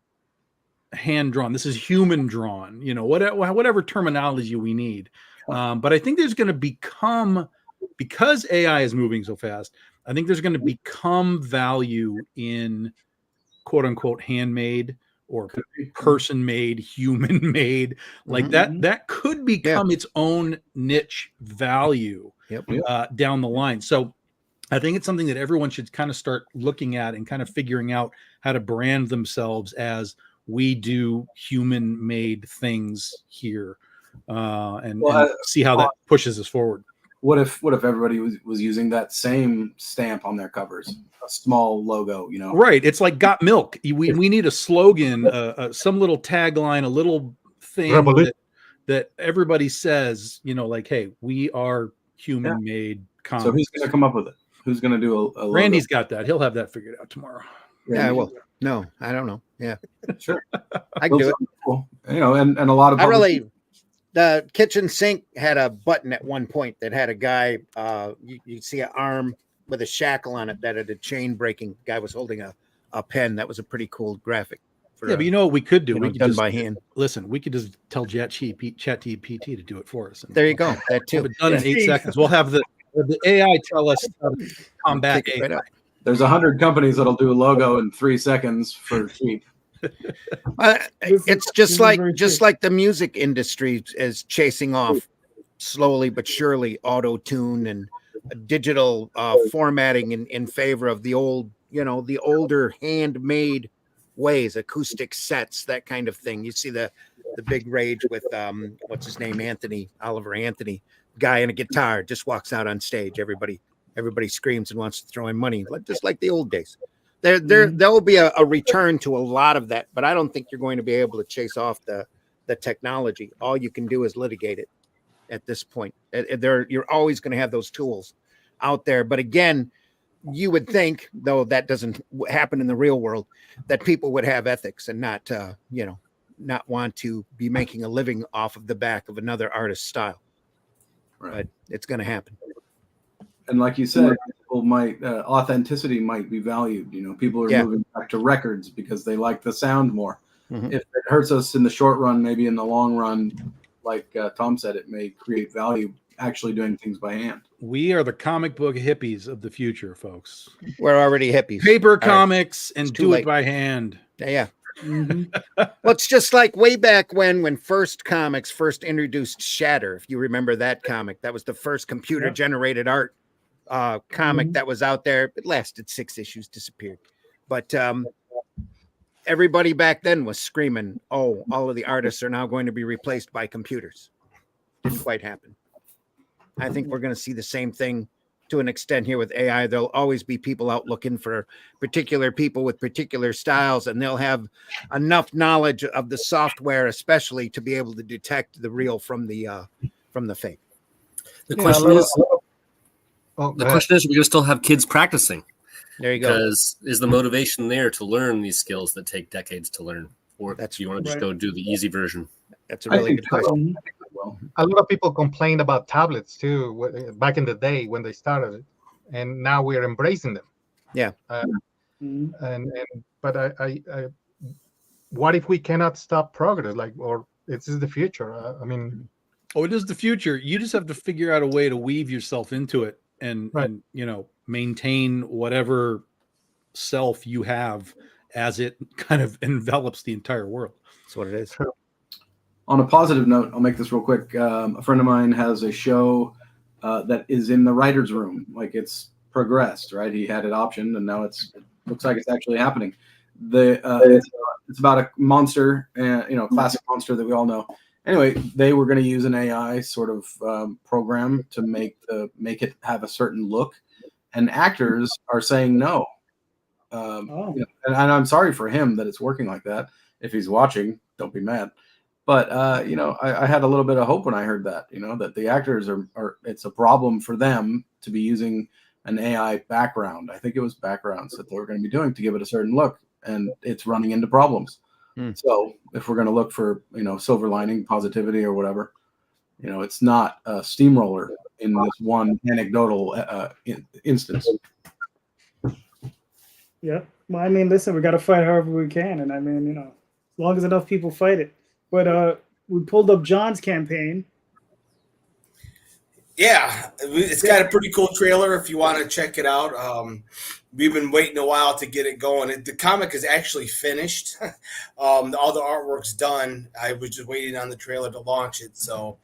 hand drawn, this is human drawn, you know, whatever terminology we need. But I think there's going to become, because AI is moving so fast, I think there's going to become value in quote unquote handmade or person made, human made, like that could become its own niche value down the line. So I think it's something that everyone should kind of start looking at and kind of figuring out how to brand themselves as, we do human made things here, and see how that pushes us forward. What if everybody was using that same stamp on their covers, a small logo, you know? Right. It's like got milk. We need a slogan, some little tagline, a little thing that everybody says, you know, like, hey, we are human made comics. So who's going to come up with it? Who's going to do a logo? Randy's got that. He'll have that figured out tomorrow. Yeah, well, no, I don't know. Yeah, sure. I can do it. Cool. You know, and a lot of the kitchen sink had a button at one point that had a guy, you see an arm with a shackle on it that had a chain breaking. Guy was holding a pen. That was a pretty cool graphic. But you know what we could do? We could done just, by hand. Listen, we could just tell ChatGPT to do it for us. There you go. That too. Have it done in 8 seconds. We'll have the AI tell us how to combat AI. Right, there's 100 companies that'll do a logo in 3 seconds for cheap. It's just like the music industry is chasing off slowly but surely auto tune and digital formatting in favor of the old, you know, the older handmade ways, acoustic sets, that kind of thing. You see the big rage with what's his name, Oliver Anthony, guy in a guitar just walks out on stage. Everybody screams and wants to throw in money, just like the old days. There will be a return to a lot of that, but I don't think you're going to be able to chase off the technology. All you can do is litigate it at this point. You're always going to have those tools out there. But again, you would think, though that doesn't happen in the real world, that people would have ethics and not, not want to be making a living off of the back of another artist's style. Right. But it's going to happen. And like you said, people might authenticity might be valued. People are moving back to records because they like the sound more. Mhm. If it hurts us in the short run, maybe in the long run, like Tom said, it may create value actually doing things by hand. We are the comic book hippies of the future, folks. We're already hippies. Paper All right. comics and It's too do late. it by hand. Yeah. Mhm. Well, it's just like way back when First Comics first introduced Shatter. If you remember that comic, that was the first computer generated art comic that was out there. It lasted 6 issues, disappeared. But everybody back then was screaming, "Oh, all of the artists are now going to be replaced by computers." Didn't quite happen. I think we're going to see the same thing to an extent here with AI. There'll always be people out looking for particular people with particular styles, and they'll have enough knowledge of the software, especially, to be able to detect the real from the fake. The question is, Oh, the question is, are we going to still have kids practicing? There you go. Because is the motivation there to learn these skills that take decades to learn, or That's do you want to just right. go do the easy version? That's a really good question. Well, a lot of people complained about tablets too back in the day when they started it, and now we're embracing them. Yeah. Mhm. But I what if we cannot stop progress? Or this is the future. I mean, Oh, it is the future. You just have to figure out a way to weave yourself into it and maintain whatever self you have as it kind of envelops the entire world. That's what it is. on a positive note, I'll make this real quick. A friend of mine has a show that is in the writer's room. Like, it's progressed, right? He had it optioned, and now it looks like it's actually happening. It's about a monster, classic monster that we all know. Anyway, they were going to use an AI sort of program to make it have a certain look, and actors are saying no. And I'm sorry for him that it's working like that. If he's watching, don't be mad. But I had a little bit of hope when I heard that. That the actors are it's a problem for them to be using an AI background. I think it was backgrounds that they were going to be doing to give it a certain look, and it's running into problems. So if we're going to look for silver lining, positivity, or whatever, it's not a steamroller in this one anecdotal instance. Yeah. Well, I mean, listen, we got to fight however we can, and I mean, as long as enough people fight it. But we pulled up Jon's campaign. Yeah, it's got a pretty cool trailer if you want to check it out. We've been waiting a while to get it going. The comic is actually finished. All the artwork's done. I was just waiting on the trailer to launch it. So,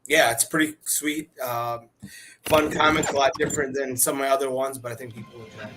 yeah, it's pretty sweet. Fun comic, a lot different than some of my other ones, but I think people will try it.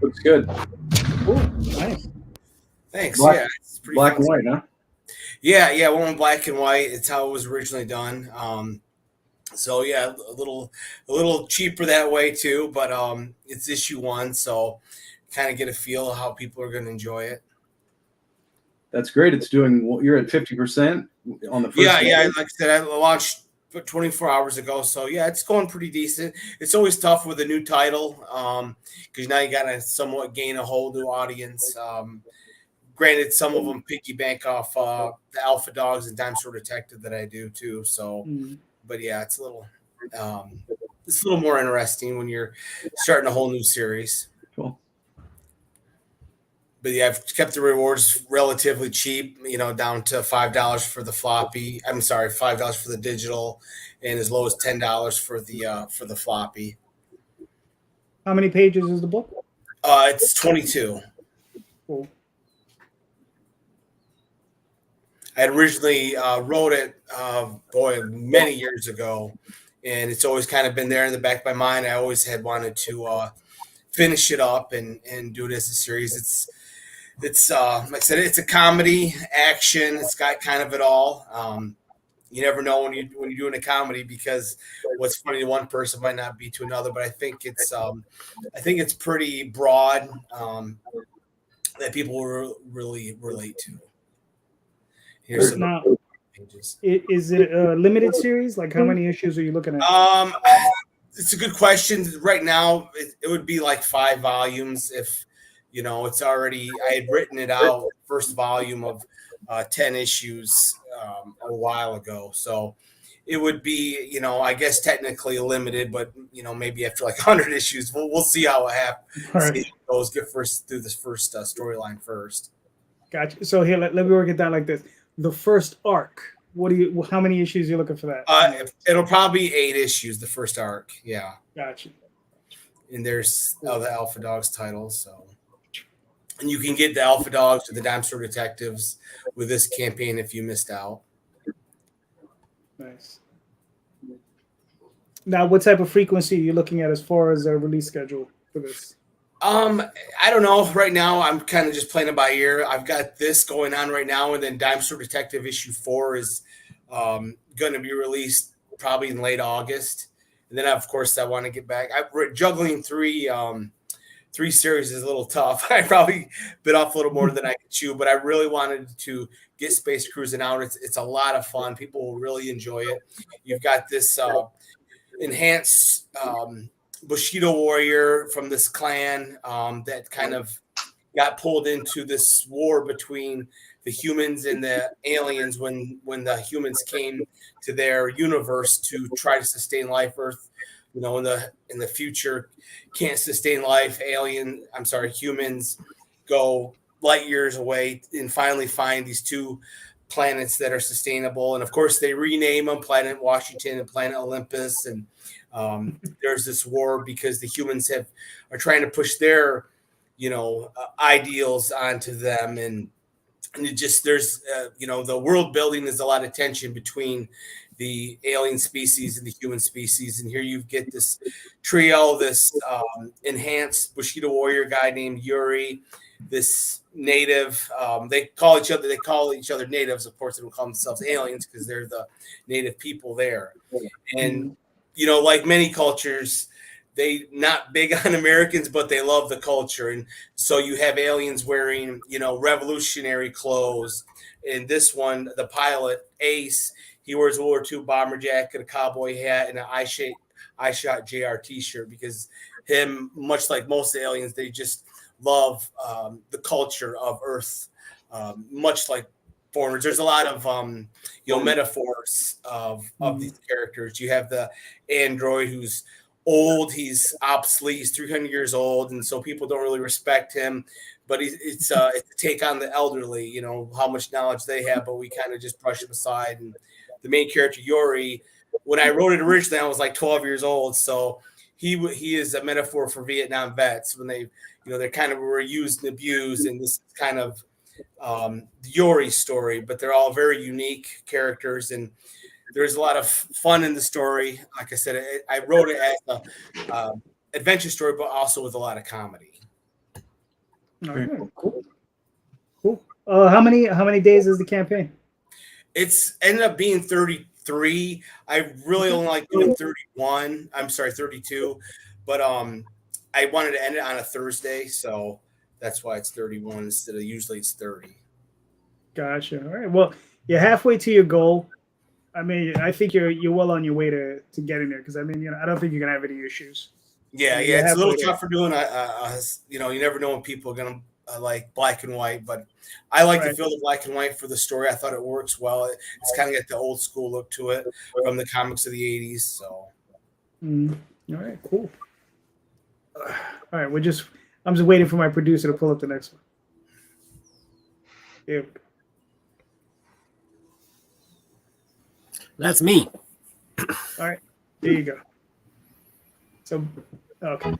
Looks good. Cool. Nice. Thanks. Black- Yeah, it's pretty Black fun. and white, huh? Yeah, one with black and white. It's how it was originally done. So yeah, a little cheaper that way too, but it's issue 1, so kind of get a feel of how people are going to enjoy it. That's great. It's doing. You're at 50% on the first. Yeah, day. like I said, I launched 24 hours ago, so yeah, it's going pretty decent. It's always tough with a new title, because now you got to somewhat gain a whole new audience. Granted, some of them piggyback off the Alpha Dogs and Dime Store Detective that I do too. So, but yeah, it's a little more interesting when you're starting a whole new series. Cool. But yeah, I've kept the rewards relatively cheap, down to $5 for the floppy. I'm sorry, $5 for the digital, and as low as $10 for the floppy. How many pages is the book? It's 22. Cool. I had originally wrote it, many years ago, and it's always kind of been there in the back of my mind. I always had wanted to finish it up and do it as a series. It's like I said, it's a comedy, action. It's got kind of it all. You never know when you're doing a comedy, because what's funny to one person might not be to another. But I think it's pretty broad, that people will really relate to. Here's some Now, pages. is it a limited series? Like, how many issues are you looking at? It's a good question. Right now, it would be like 5 volumes. If it's already, I had written it out, first volume of 10 issues a while ago. So it would be, I guess technically limited, but maybe after like 100 issues, we'll see how it happens. Right. See how it goes. Get through this first storyline first. Gotcha. So here, let me work it down like this. The first arc. How many issues are you looking for that? It'll probably be 8 issues, the first arc. Yeah. Gotcha. And there's the Alpha Dogs titles. So, and you can get the Alpha Dogs or the Dime Store Detectives with this campaign if you missed out. Nice. Now, what type of frequency are you looking at as far as a release schedule for this? I don't know. Right now, I'm kind of just playing it by ear. I've got this going on right now, and then Dime Store Detective issue 4 is going to be released probably in late August. And then, of course, I want to get back. Juggling three series is a little tough. I probably bit off a little more than I could chew, but I really wanted to get Space Cruising out. It's a lot of fun. People will really enjoy it. You've got this enhanced Bushido warrior from this clan that kind of got pulled into this war between the humans and the aliens when the humans came to their universe to try to sustain life. Earth, in the future can't sustain life. Humans go light years away and finally find these 2 planets that are sustainable. And of course they rename them Planet Washington and Planet Olympus. And there's this war because the humans are trying to push their, ideals onto them. And it just, there's, the world building is a lot of tension between the alien species and the human species. And here you get this trio, this enhanced Bushido warrior guy named Yuri, this native, they call each other natives. Of course, they don't call themselves aliens because they're the native people there. And, like many cultures, they not big on Americans, but they love the culture. And so you have aliens wearing, revolutionary clothes. In this one, the pilot, Ace, he wears a World War II bomber jacket, a cowboy hat, and an I Shot JR t-shirt, because him, much like most aliens, they just love the culture of Earth, much like foreigners. There's a lot of metaphors of these characters. You have the android who's old, he's obsolete, he's 300 years old, and so people don't really respect him. But it's a take on the elderly, how much knowledge they have, but we kind of just brush them aside. And the main character, Yuri, when I wrote it originally, I was like 12 years old, so he is a metaphor for Vietnam vets when they, they kind of were used and abused, and this is kind of the Yuri story. But they're all very unique characters, and there's a lot of fun in the story. Like I said, I wrote it as a adventure story, but also with a lot of comedy. All Very right, cool. How many days is the campaign? It's ended up being 33. I really only like doing 31. I'm sorry, 32. But I wanted to end it on a Thursday, so that's why it's 31 instead of usually it's 30. Gotcha. All right. Well, you're halfway to your goal. I mean, I think you're well on your way to getting there because I mean, I don't think you're gonna have any issues. Yeah, You're it's a little halfway there. tougher doing you never know when people are gonna like black and white, but I like to Right. feel the black and white for the story. I thought it works well. It's kind of got the old school look to it from the comics of the 80s. So All right, cool. All right, I'm just waiting for my producer to pull up the next one. There we go. That's me. All right, there you go. So, okay.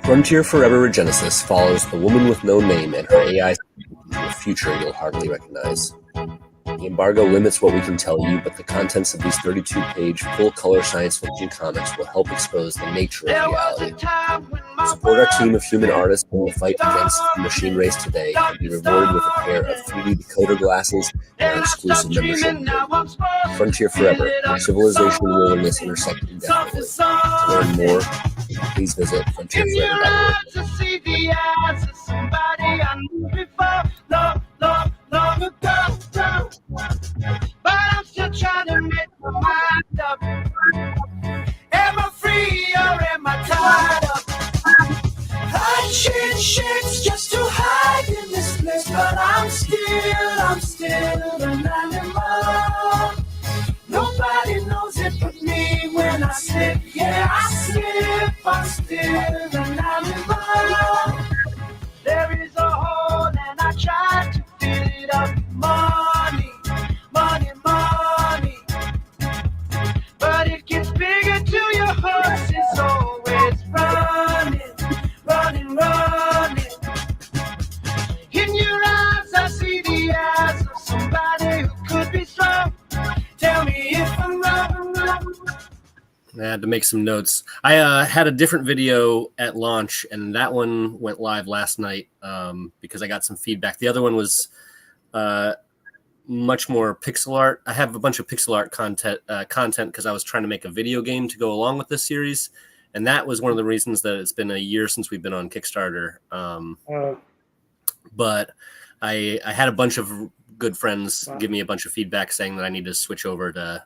Frontier Forever Regenesis follows the woman with no name and her AI to a future you'll hardly recognize. The embargo limits what we can tell you, but the contents of these 32-page full-color science fiction comics will help expose the nature of reality. Support our team of human artists in the fight against the machine race today and be rewarded with a pair of 3D decoder glasses and our exclusive membership code. Frontier Forever, civilization and wilderness intersect indefinitely. To learn more, please visit frontierforever.org. But I'm still trying to make my mind up. Am I free or am I tied up? I change shapes just to hide in this place, but I'm still an animal. Nobody knows it but me when I slip. Yeah, I slip. I'm still an animal. There is a hole and I try to fill it up. Money. But it gets bigger to your horse is always running. In your eyes, I see the eyes of somebody who could be strong. Tell me if I'm wrong. I had to make some notes. I had a different video at launch, and that one went live last night because I got some feedback. The other one was much more pixel art. I have a bunch of pixel art content because I was trying to make a video game to go along with this series, and that was one of the reasons that it's been a year since we've been on Kickstarter. But I had a bunch of good friends give me a bunch of feedback saying that I need to switch over to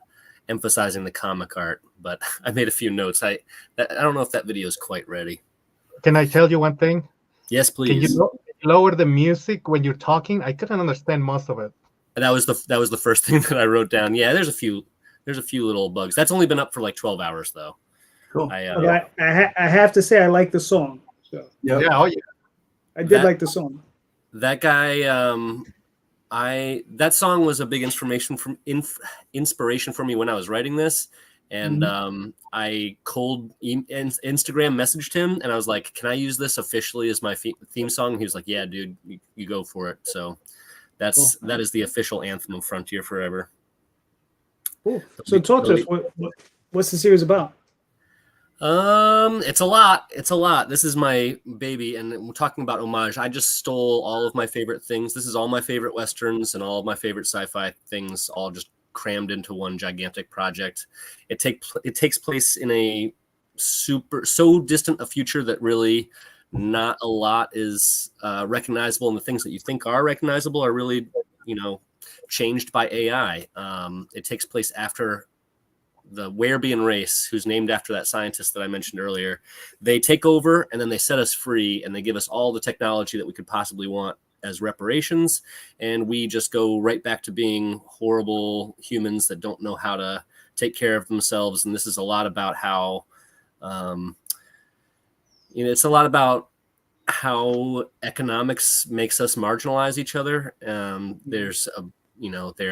emphasizing the comic art. But I made a few notes. I don't know if that video is quite ready. Can I tell you one thing? Yes, please. Can you lower the music when you're talking? I couldn't understand most of it. That was the first thing that I wrote down. Yeah, there's a few little bugs. That's only been up for like 12 hours though. Cool. I have to say I like the song. So. Yep. Yeah, oh yeah. I did like the song. That guy, that song was a big inspiration for me when I was writing this, and I cold Instagram messaged him, and I was like, "Can I use this officially as my theme song?" He was like, "Yeah, dude, you go for it." So that is the official anthem of Frontier Forever. Cool. So talk to us. What's the series about? It's a lot. This is my baby, and we're talking about homage. I just stole all of my favorite things. This is all my favorite Westerns and all of my favorite sci-fi things, all just crammed into one gigantic project. It takes place in a so distant a future that really not a lot is recognizable, and the things that you think are recognizable are really, changed by AI. It takes place after the Werbian race, who's named after that scientist that I mentioned earlier. They take over and then they set us free, and they give us all the technology that we could possibly want as reparations. And we just go right back to being horrible humans that don't know how to take care of themselves. And this is a lot about how, it's a lot about how economics makes us marginalize each other. There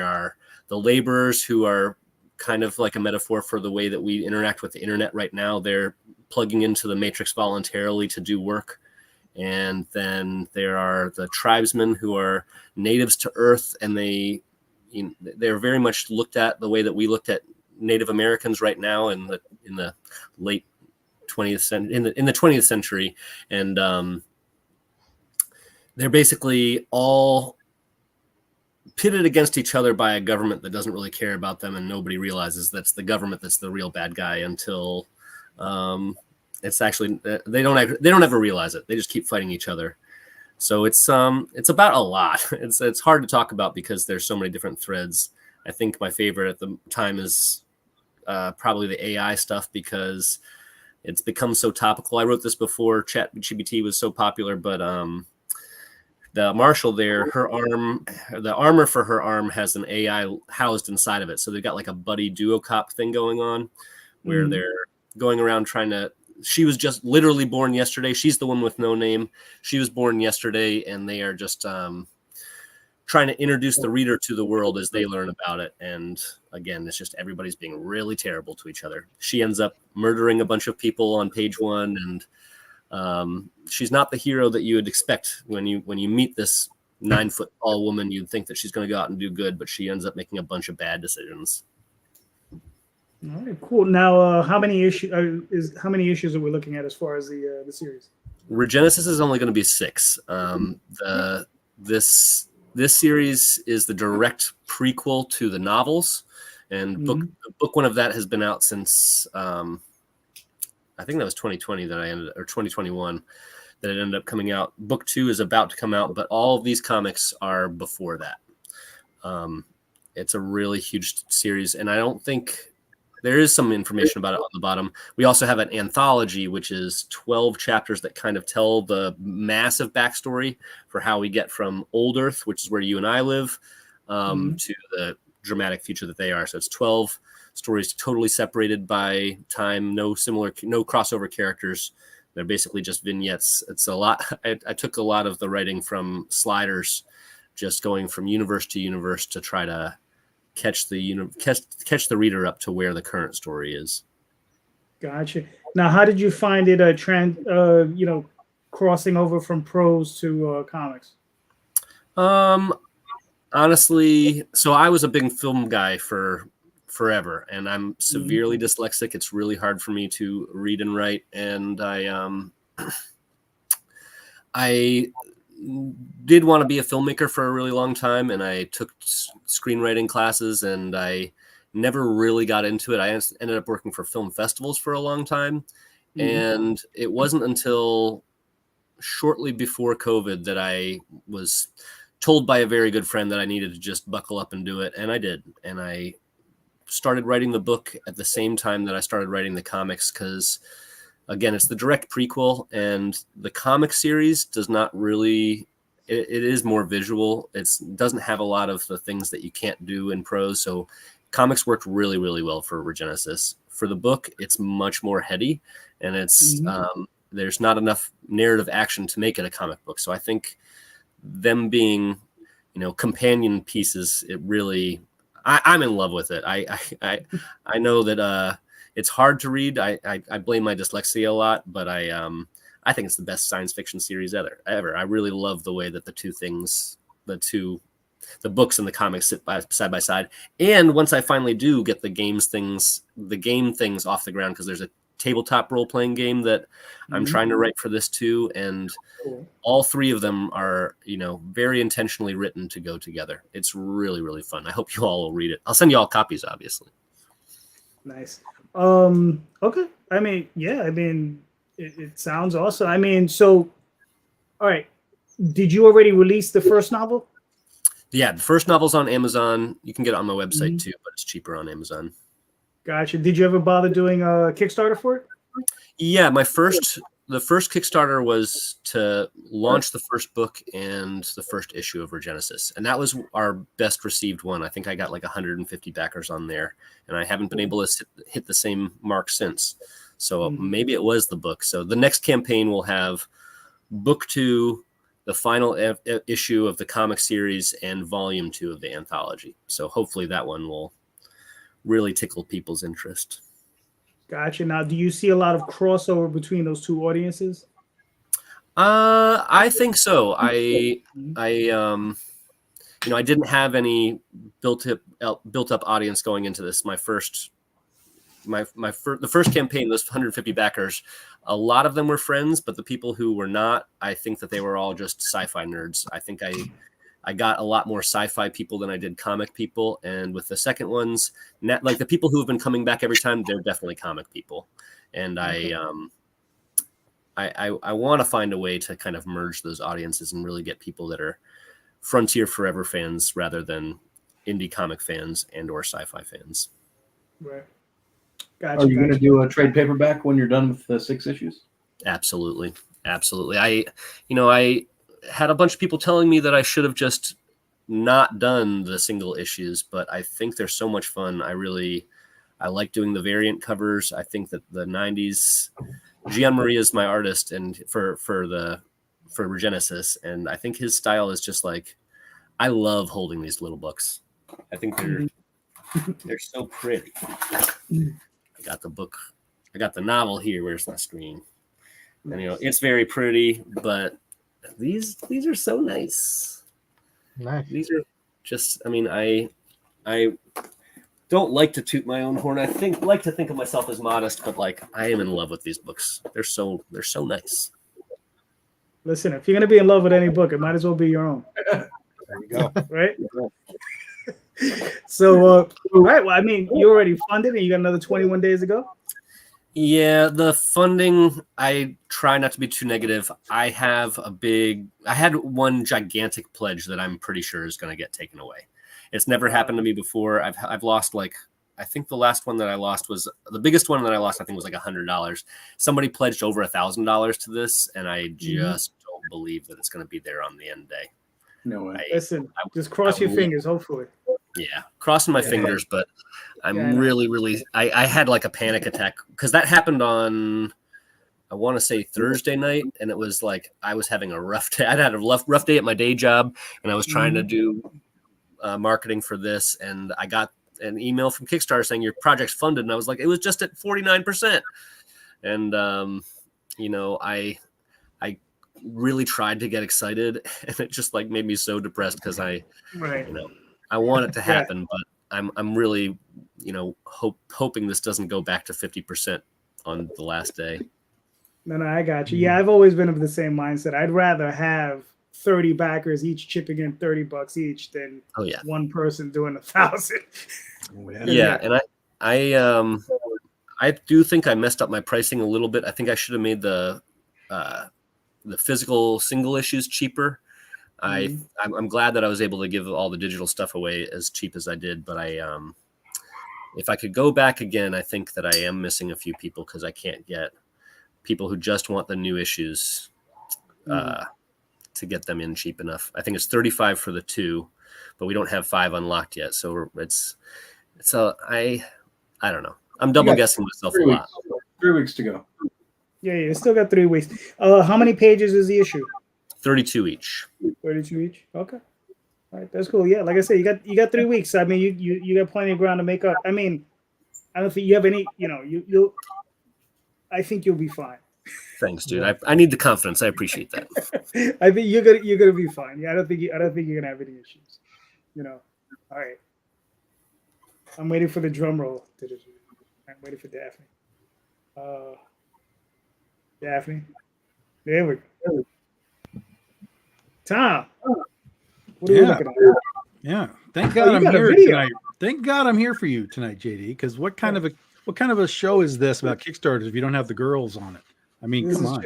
are the laborers who are kind of like a metaphor for the way that we interact with the internet right now. They're plugging into the matrix voluntarily to do work. And then there are the tribesmen who are natives to Earth, and they're very much looked at the way that we looked at Native Americans right now in the late in the 20th century, and they're basically all pitted against each other by a government that doesn't really care about them, and nobody realizes that's the government that's the real bad guy until it's actually they don't ever realize it. They just keep fighting each other. So it's about a lot. It's hard to talk about because there's so many different threads. I think my favorite at the time is probably the AI stuff because it's become so topical. I wrote this before ChatGPT was so popular, but the Marshall there, the armor for her arm has an AI housed inside of it. So they've got like a buddy duo cop thing going on where they're going around trying to, she was just literally born yesterday. She's the one with no name. She was born yesterday, and they are just trying to introduce the reader to the world as they learn about it. And again, it's just everybody's being really terrible to each other. She ends up murdering a bunch of people on page 1, and she's not the hero that you would expect when you meet this 9-foot tall woman. You'd think that she's going to go out and do good, but she ends up making a bunch of bad decisions. All right, cool. Now, how many issues are we looking at as far as the series? Regenesis is only going to be 6. This series is the direct prequel to the novels, and book 1 of that has been out since I think that was 2020 or 2021 that it ended up coming out. Book 2 is about to come out, but all of these comics are before that. It's a really huge series, and I don't think there is some information about it on the bottom. We also have an anthology, which is 12 chapters that kind of tell the massive backstory for how we get from Old Earth, which is where you and I live, to the dramatic future that they are. So it's 12 stories totally separated by time, no crossover characters. They're basically just vignettes. It's a lot. I took a lot of the writing from Sliders, just going from universe to universe to try to catch the reader up to where the current story is. Gotcha. Now, how did you find it crossing over from prose to comics? Honestly, so I was a big film guy for forever, and I'm severely dyslexic. It's really hard for me to read and write, and I did want to be a filmmaker for a really long time, and I took screenwriting classes, and I never really got into it. I ended up working for film festivals for a long time, and it wasn't until shortly before COVID that I was told by a very good friend that I needed to just buckle up and do it, and I did. And I started writing the book at the same time that I started writing the comics because, again, it's the direct prequel, and the comic series does not really, it is more visual. It doesn't have a lot of the things that you can't do in prose. So comics worked really, really well for Regenesis. For the book, it's much more heady, and it's there's not enough narrative action to make it a comic book. So I think them being, companion pieces, it really, I'm in love with it. I know that it's hard to read. I blame my dyslexia a lot, but I think it's the best science fiction series ever. I really love the way that the books and the comics sit side by side. And once I finally do get the game things off the ground, because there's a tabletop role-playing game that I'm trying to write for this too, and all 3 of them are very intentionally written to go together. It's really, really fun. I hope you all will read it. I'll send you all copies, obviously. Nice. Okay. It sounds awesome. So all right, did you already release the first novel? Yeah, the first novel's on Amazon. You can get it on my website too, but it's cheaper on Amazon. Gotcha. Did you ever bother doing a Kickstarter for it? Yeah, the first Kickstarter was to launch the first book and the first issue of Regenesis, and that was our best received one. I think I got like 150 backers on there, and I haven't been able to hit the same mark since. So maybe it was the book. So the next campaign will have book 2, the final issue of the comic series, and volume 2 of the anthology. So hopefully that one will really tickle people's interest. Gotcha. Now, do you see a lot of crossover between those 2 audiences? I think so. I didn't have any built up audience going into this. My first the first campaign, those 150 backers, a lot of them were friends, but the people who were not, I think that they were all just sci-fi nerds. I think I got a lot more sci-fi people than I did comic people. And with the second ones, like the people who have been coming back every time, they're definitely comic people. And I want to find a way to kind of merge those audiences and really get people that are Frontier Forever fans rather than indie comic fans and or sci-fi fans. Right. Gotcha. Are you going to do a trade paperback when you're done with the 6 issues? Absolutely. I had a bunch of people telling me that I should have just not done the single issues, but I think they're so much fun. I like doing the variant covers. I think that the 90s, Gian Maria is my artist and for Regenesis, and I think his style is just like, I love holding these little books. I think they're so pretty. I got the book. I got the novel here. Where's my screen? And it's very pretty, but these are so nice. Nice. These are just, I don't like to toot my own horn. I like to think of myself as modest, but like I am in love with these books. They're so nice. Listen, if you're gonna be in love with any book, it might as well be your own. There you go. Right? So all right, well, you already funded and you got another 21 days to go. Yeah, the funding, I try not to be too negative. I had one gigantic pledge that I'm pretty sure is going to get taken away. It's never happened to me before. I've lost I think the last one that I lost was the biggest one that I lost. I think was like $100. Somebody pledged over $1,000 to this, and I just don't believe that it's going to be there on the end day. No way. Listen, just cross your fingers, hopefully. Yeah, crossing my fingers, but I'm really, I had like a panic attack because that happened on, I want to say Thursday night, and it was like I was having a rough day. I'd had a rough day at my day job, and I was trying to do marketing for this, and I got an email from Kickstarter saying your project's funded, and I was like, it was just at 49%, and I really tried to get excited, and it just like made me so depressed because I want it to happen, but I'm really, hoping this doesn't go back to 50% on the last day. No, I got you. Yeah, I've always been of the same mindset. I'd rather have 30 backers each chipping in $30 each than one person doing 1,000. Yeah, and I do think I messed up my pricing a little bit. I think I should have made the physical single issues cheaper. I'm glad that I was able to give all the digital stuff away as cheap as I did, but if I could go back again, I think that I am missing a few people because I can't get people who just want the new issues to get them in cheap enough. I think it's $35 for the 2, but we don't have 5 unlocked yet, so I don't know. I'm double guessing myself a lot. 3 weeks to go. Yeah, you still got 3 weeks. How many pages is the issue? 32 each. 32 each. Okay. All right, that's cool. Yeah, like I said, you got 3 weeks. You got plenty of ground to make up. I don't think you have any. You'll. I think you'll be fine. Thanks, dude. I need the confidence. I appreciate that. I think you're gonna be fine. Yeah, I don't think you're gonna have any issues. All right. I'm waiting for the drum roll. I'm waiting for Daphne. Daphne. There we go. Tom. What are you looking at? Yeah. Thank God I'm here tonight. Thank God I'm here for you tonight, JD. Because what kind of a show is this about Kickstarters if you don't have the girls on it? Come on.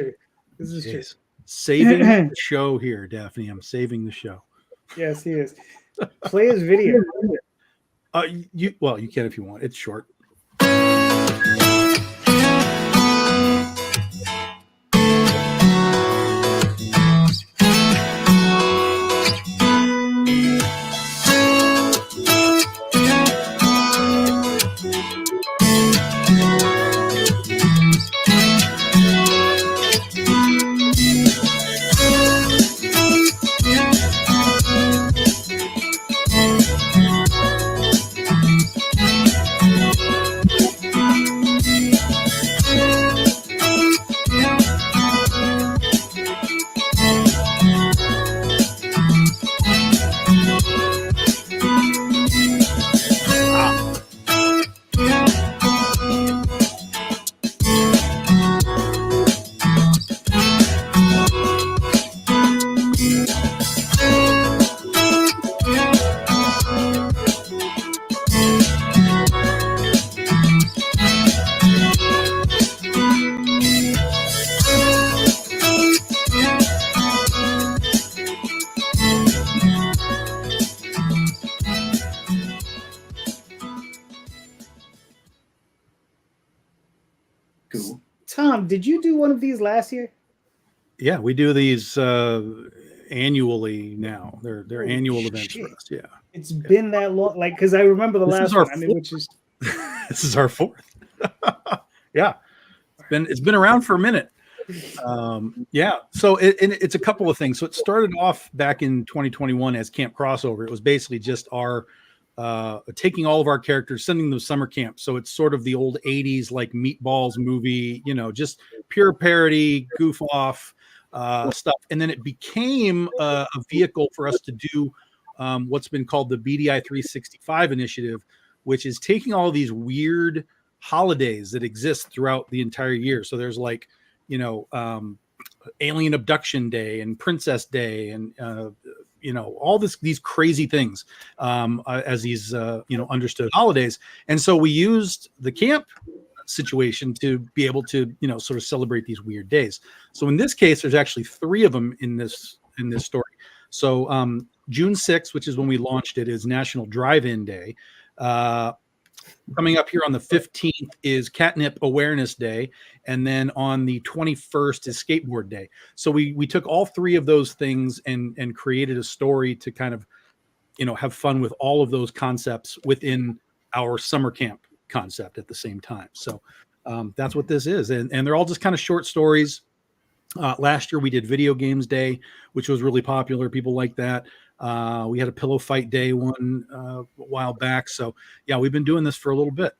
This is true. Saving the show here, Daphne. I'm saving the show. Yes, he is. Play his video. You can if you want. It's short. Cool. Tom, did you do one of these last year? Yeah, we do these annually now. They're annual events for shit. us. Yeah. It's been that long, like, because I remember the This is last our one. I mean, which is This is our fourth. Yeah. It's been around for a minute. Yeah. So it's a couple of things. So it started off back in 2021 as Camp Crossover. It was basically just our taking all of our characters, sending them to summer camp. So it's sort of the old 80s like Meatballs movie, just pure parody, goof off stuff. And then it became a vehicle for us to do what's been called the BDI 365 initiative, which is taking all these weird holidays that exist throughout the entire year. So there's like, Alien Abduction Day and Princess Day and all these crazy things as these understood holidays. And so we used the camp situation to be able to sort of celebrate these weird days. So in this case, there's actually 3 of them in this story. So June 6th, which is when we launched it, is National Drive-In Day. Coming up here on the 15th is Catnip Awareness Day, and then on the 21st is Skateboard Day. So we took all 3 of those things and created a story to kind of have fun with all of those concepts within our summer camp concept at the same time. So that's what this is, and they're all just kind of short stories. Last year we did Video Games Day, which was really popular. People like that. We had a Pillow Fight Day one a while back. So yeah, we've been doing this for a little bit.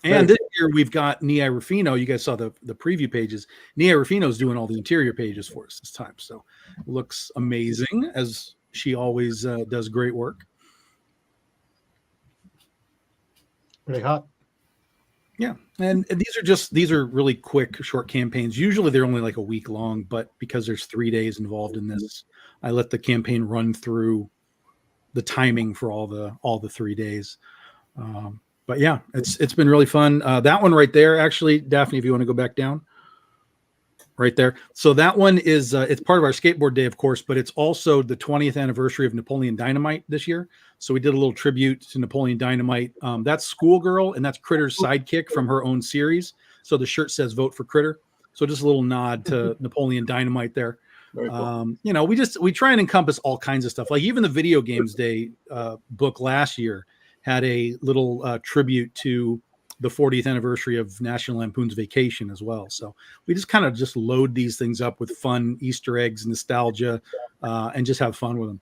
And this year we've got Nia Rufino. You guys saw the preview pages. Nia Rufino's doing all the interior pages for us this time. So looks amazing, as she always does great work. Pretty hot. Yeah. And these are really quick, short campaigns. Usually they're only like a week long, but because there's 3 days involved in this, I let the campaign run through the timing for all the 3 days. But yeah, it's been really fun. That one right there, actually, Daphne, if you want to go back down right there. So that one is, it's part of our Skateboard Day, of course, but it's also the 20th anniversary of Napoleon Dynamite this year. So we did a little tribute to Napoleon Dynamite. That's Schoolgirl, and that's Critter's sidekick from her own series. So the shirt says "Vote for Critter." So just a little nod to Napoleon Dynamite there. Very cool. We try and encompass all kinds of stuff. Like even the Video Games Day book last year had a little tribute to the 40th anniversary of National Lampoon's Vacation as well. So we just kind of just load these things up with fun Easter eggs, nostalgia, and just have fun with them.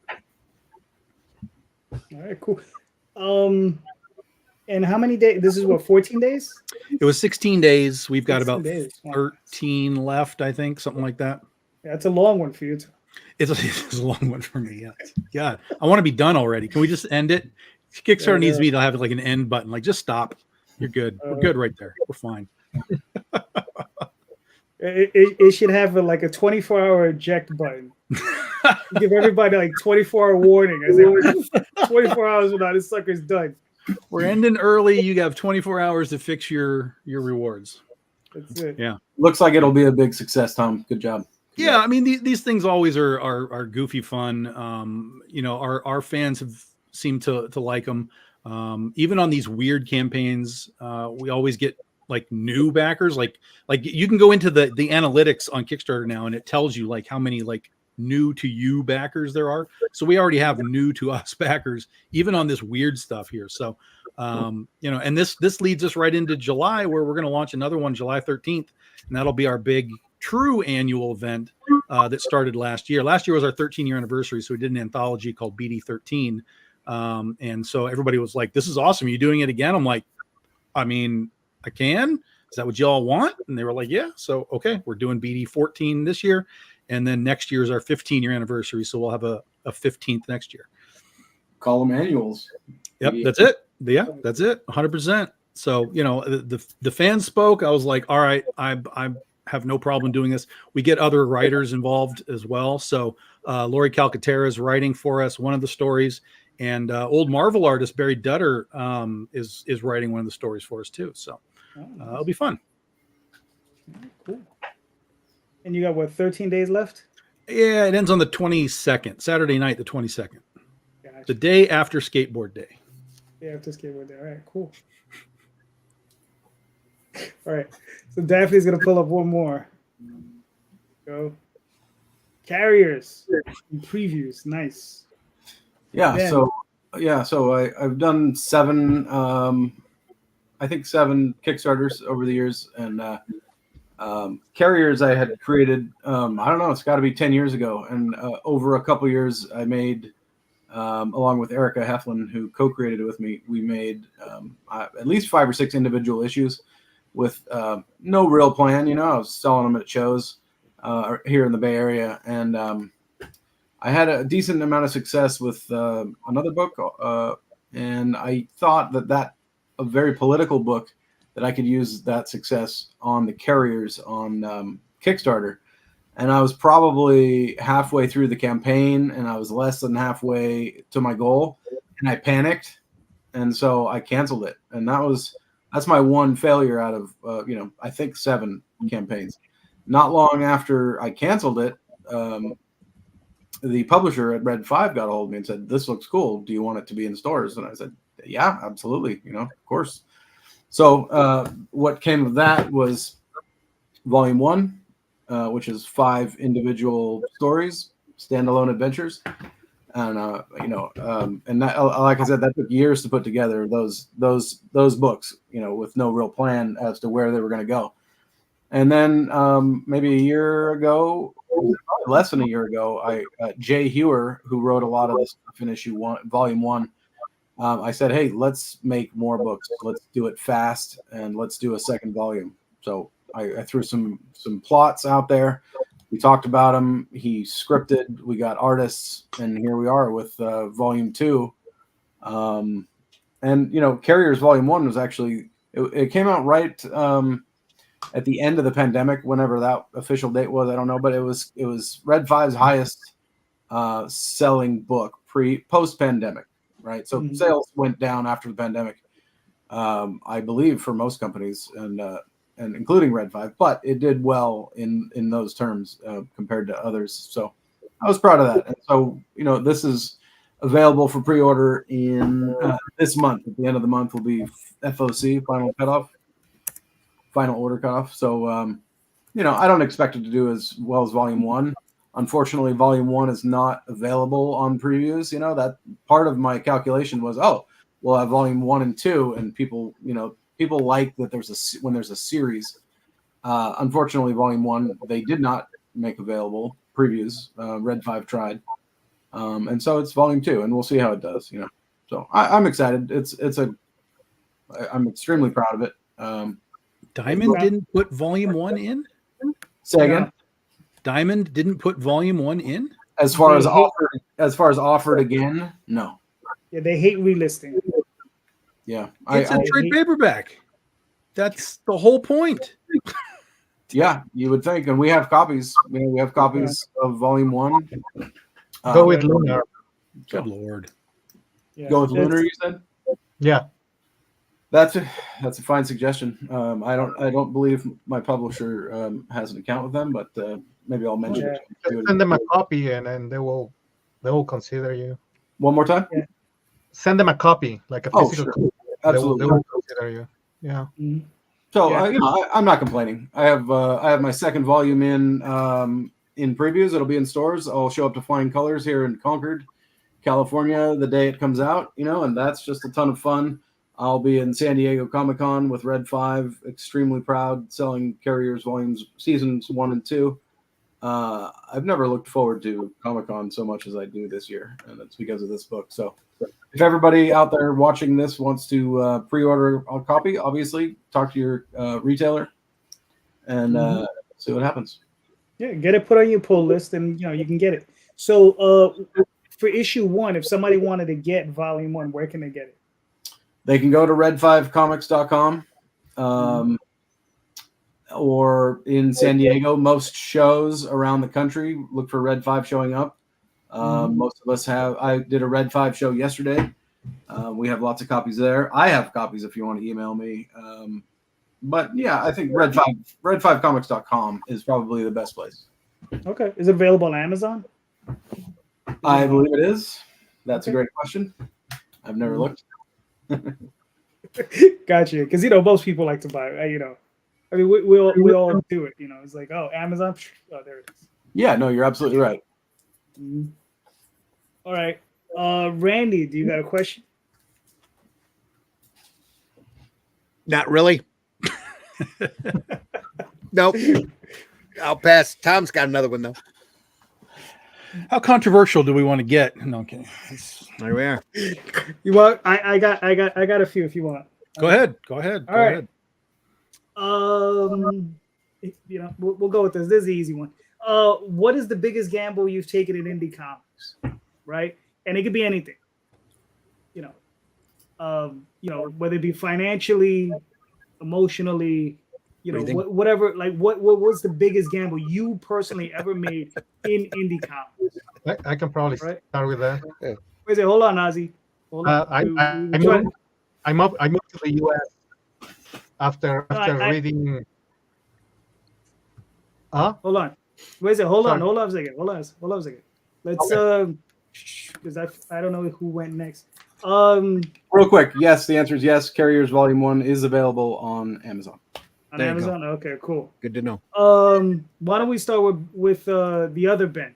all right, cool. And how many days? This is what, 14 days? It was 16 days. We've got 16 about days. Wow. 13 left, I think, something like that. Yeah, it's a long one for you. It's a long one for me. Yeah. God, I want to be done already. Can we just end it? Kickstarter needs me to have like an end button. Like, just stop. You're good. We're good right there. We're fine. It should have like a 24-hour eject button. Give everybody like 24-hour warning. As if 24 hours without this sucker's done. We're ending early. You have 24 hours to fix your rewards. That's it. Yeah. Looks like it'll be a big success, Tom. Good job. Yeah, I mean these things always are goofy fun. Our fans have seemed to like them. Even on these weird campaigns, we always get like new backers. Like you can go into the analytics on Kickstarter now, and it tells you like how many like new to you backers there are. So we already have new to us backers, even on this weird stuff here. So and this leads us right into July, where we're going to launch another one July 13th, and that'll be our big true annual event that started last year. Last year was our 13-year anniversary, so we did an anthology called BD 13. And so everybody was like, "This is awesome. Are you doing it again?" I'm like, "I mean, I can. Is that what y'all want?" And they were like, "Yeah." So okay, we're doing BD 14 this year, and then next year is our 15-year anniversary, so we'll have a 15th next year. Call them annuals. Yep, that's it. Yeah, that's it. 100%. So the fans spoke. I was like, "All right, I have no problem doing this." We get other writers involved as well. So Lori Calcaterra is writing for us one of the stories, and old Marvel artist Barry Dutter is writing one of the stories for us too. So it'll be fun. Cool. And you got what, 13 days left? Yeah, it ends on the 22nd, Saturday night, the 22nd, Gotcha. the day after Skateboard Day. Yeah, after Skateboard Day. All right, cool. All right. So Daphne's gonna pull up one more. Go. Carriers and previews. Nice. Yeah. Ben. So I've done 7. I think 7 Kickstarters over the years, and Carriers I had created. I don't know. It's got to be 10 years ago, and over a couple years, I made. Along with Erica Heflin, who co-created it with me, we made at least 5 or 6 individual issues with no real plan. I was selling them at shows here in the Bay Area, and I had a decent amount of success with another book, and I thought that a very political book that I could use that success on the Carriers on Kickstarter. And I was probably halfway through the campaign, and I was less than halfway to my goal, and I panicked, and so I canceled it. And that's my one failure out of I think 7 campaigns. Not long after I canceled it, the publisher at Red 5 got a hold of me and said, "This looks cool. Do you want it to be in stores?" And I said, "Yeah, absolutely. Of course." So what came of that was Volume 1. Which is 5 individual stories, standalone adventures, and and that, like I said, that took years to put together those books, with no real plan as to where they were going to go. And then maybe a year ago, less than a year ago, Jay Hewer, who wrote a lot of this stuff in issue 1, Volume 1, I said, "Hey, let's make more books. Let's do it fast, and let's do a second volume." So I threw some plots out there. We talked about them. He scripted. We got artists, and here we are with Volume 2. And Carriers Volume 1 was actually it came out right at the end of the pandemic, whenever that official date was. I don't know, but it was Red 5's highest selling book post pandemic, right? So sales went down after the pandemic, I believe, for most companies, and including Red 5, but it did well in those terms compared to others. So I was proud of that. And so, this is available for pre-order in this month. At the end of the month will be FOC, final order cutoff. So, I don't expect it to do as well as Volume 1. Unfortunately, Volume 1 is not available on previews. That part of my calculation was, we'll have Volume 1 and 2, and people like that when there's a series. Unfortunately, Volume 1 they did not make available previews. Red 5 tried, and so it's Volume 2, and we'll see how it does. So I'm excited. I'm extremely proud of it. Diamond didn't put Volume 1 in. Say again. Diamond didn't put Volume 1 in. As far as offered again, no. Yeah, they hate relisting. Yeah, it's a trade paperback. That's the whole point. Yeah, you would think, and we have copies. We have copies of Volume 1. Go with Lunar. Good Lord. Yeah, Go with Lunar. You said. Yeah, that's a fine suggestion. I don't believe my publisher has an account with them, but maybe I'll mention it. Send them a copy, and then they will consider you. One more time. Yeah. Send them a copy, like a physical sure. copy. Absolutely. They will consider you. Yeah. Mm-hmm. So I'm not complaining. I have my second volume in previews. It'll be in stores. I'll show up to Flying Colors here in Concord, California, the day it comes out. And that's just a ton of fun. I'll be in San Diego Comic-Con with Red 5. Extremely proud, selling Carriers volumes seasons 1 and 2. I've never looked forward to Comic-Con so much as I do this year, and it's because of this book. So if everybody out there watching this wants to pre-order a copy, obviously talk to your retailer and see what happens. Yeah, get it put on your pull list, and you can get it. So for issue 1, if somebody wanted to get Volume 1, where can they get it? They can go to red5comics.com. Or in San Diego, most shows around the country look for Red 5 showing up. Most of us have. I did a Red 5 show yesterday. We have lots of copies there. I have copies if you want to email me. But yeah, I think red5comics.com is probably the best place. Okay. Is it available on Amazon? I believe it is. That's a great question. I've never looked. Gotcha. Because most people like to buy, I mean, we all do it. You know, it's like, oh, Amazon. Oh, there it is. Yeah, no, you're absolutely right. Mhm. All right, Randy, do you got a question? Not really. Nope. I'll pass. Tom's got another one though. How controversial do we want to get? No, okay. There we are. You want? I got a few if you want. Go ahead. Go ahead. All Go right. ahead. You know, we'll go with this. This is the easy one. What is the biggest gamble you've taken in indie comics? Right, and it could be anything. You know, whether it be financially, emotionally, you know, Breathing. whatever. Like, what was the biggest gamble you personally ever made in indie comics? I can probably Right. start with that. Wait a hold on, Ozzy. Hold on. I moved to the U.S. after I- reading. Hold on. Wait a hold on. Sorry. Hold on a second. Hold on a second. Let's because I don't know who went next. Real quick, yes, the answer is yes. Carriers Volume 1 is available on Amazon. On There you Amazon. Okay, cool. Good to know. Why don't we start with the other Ben?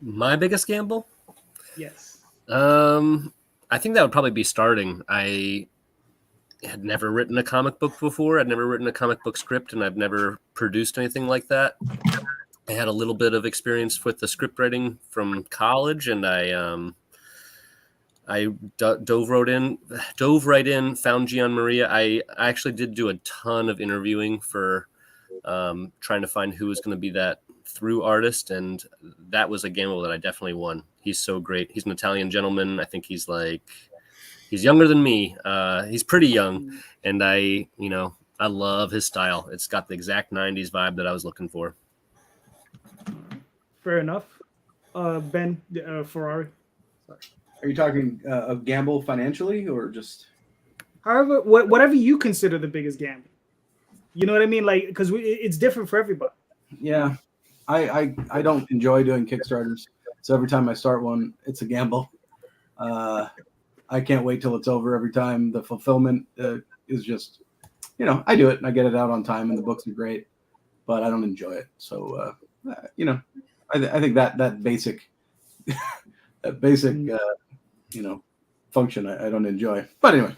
My biggest gamble? Yes. I think that would probably be starting. I had never written a comic book before. I'd never written a comic book script, and I've never produced anything like that. I had a little bit of experience with the script writing from college, and I dove right in, found Gian Maria. I actually did do a ton of interviewing for trying to find who was going to be that through artist, and that was a gamble that I definitely won. He's so great. He's an Italian gentleman. I think he's younger than me. He's pretty young, and I love his style. It's got the exact 90s vibe that I was looking for. Fair enough. Ben, Ferrari. Are you talking a gamble financially or just? However, whatever you consider the biggest gamble. You know what I mean? Like, because it's different for everybody. Yeah, I don't enjoy doing Kickstarters. So every time I start one, it's a gamble. I can't wait till it's over every time. The fulfillment is just, I do it and I get it out on time and the books are great, but I don't enjoy it. So, I think that basic, function I don't enjoy. But anyway.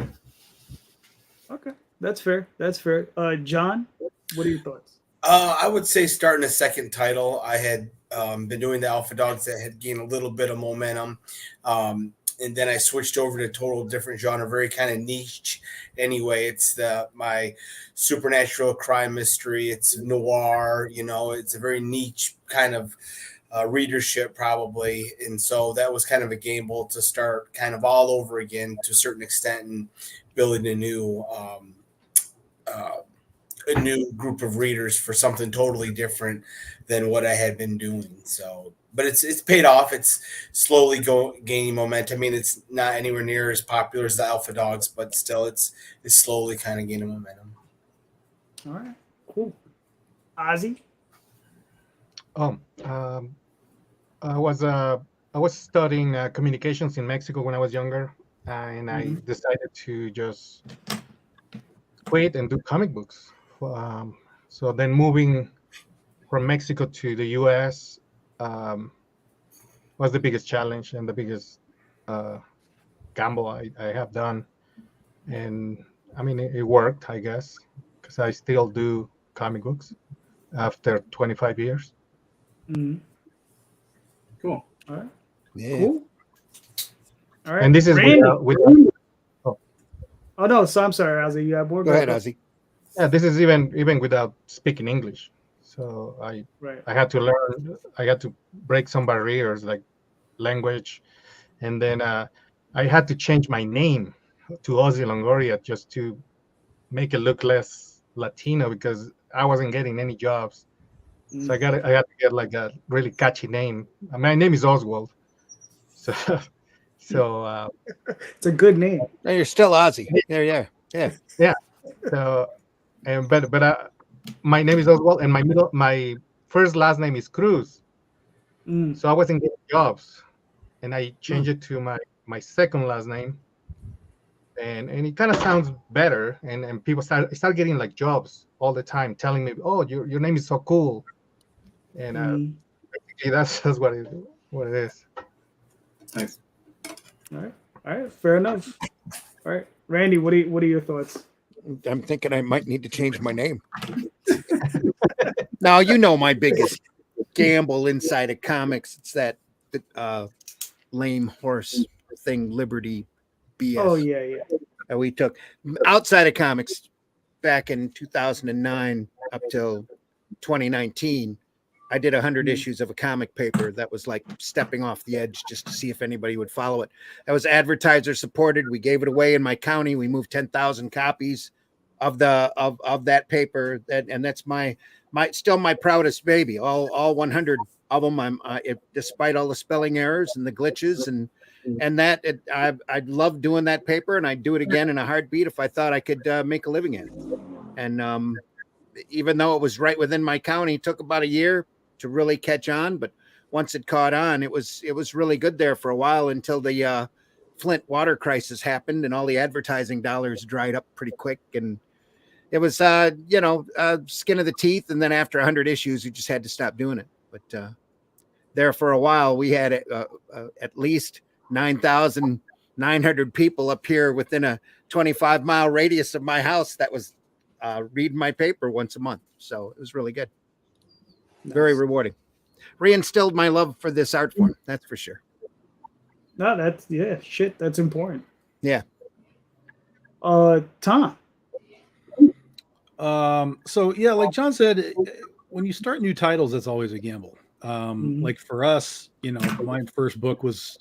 Okay, that's fair. That's fair. John, what are your thoughts? I would say starting a second title. I had been doing the Alpha Dogs that had gained a little bit of momentum. And then I switched over to a total different genre, very kind of niche. Anyway, it's my supernatural crime mystery. It's noir, it's a very niche kind of readership probably. And so that was kind of a gamble to start kind of all over again to a certain extent and building a new group of readers for something totally different than what I had been doing. So, but it's paid off. It's slowly gaining momentum. I mean, it's not anywhere near as popular as the Alpha Dogs, but still it's slowly kind of gaining momentum. All right, cool. Ozzy? I was studying communications in Mexico when I was younger, and I decided to just quit and do comic books. So then moving from Mexico to the U.S. Was the biggest challenge and the biggest gamble I have done. And I mean, it worked, I guess, because I still do comic books after 25 years. Mm-hmm. Cool. All right. Yeah. Cool. All right. And this is Randy. oh no, so I'm sorry, Ozzy. You have more? Go ahead, Ozzy. yeah, this is even without speaking English. So I had to learn. I had to break some barriers like language, and then I had to change my name to Ozzy Longoria just to make it look less Latino because I wasn't getting any jobs. So I had to get like a really catchy name. My name is Oswald. So it's a good name. No, you're still Ozzy. There you are. Yeah. Yeah. So but my name is Oswald, and my last name is Cruz. So I wasn't getting jobs, and I changed it to my second last name, and it kind of sounds better, and people start getting like jobs all the time, telling me, "Oh, your name is so cool," and basically that's what it is. Nice. All right, fair enough. All right, Randy, what are your thoughts? I'm thinking I might need to change my name. Now, you know, my biggest gamble inside of comics, it's that lame horse thing, Liberty BS. Oh yeah. That we took outside of comics back in 2009 up till 2019. I did 100 issues of a comic paper that was like stepping off the edge just to see if anybody would follow it. That was advertiser supported. We gave it away in my county. We moved 10,000 copies of that paper, and that's my still my proudest baby. All 100 of them. Despite all the spelling errors and the glitches and that I love doing that paper, and I'd do it again in a heartbeat if I thought I could make a living at it. And even though it was right within my county, it took about a year to really catch on. But once it caught on, it was really good there for a while until the Flint water crisis happened and all the advertising dollars dried up pretty quick. And it was, skin of the teeth. And then after 100 issues, you just had to stop doing it. But there for a while, we had at least 9,900 people up here within a 25-mile radius of my house that was reading my paper once a month. So it was really good. Nice. Very rewarding. Reinstilled my love for this art form. That's for sure. No, that's important. Yeah. Tom. So yeah, like John said, when you start new titles, it's always a gamble. Like for us, my first book was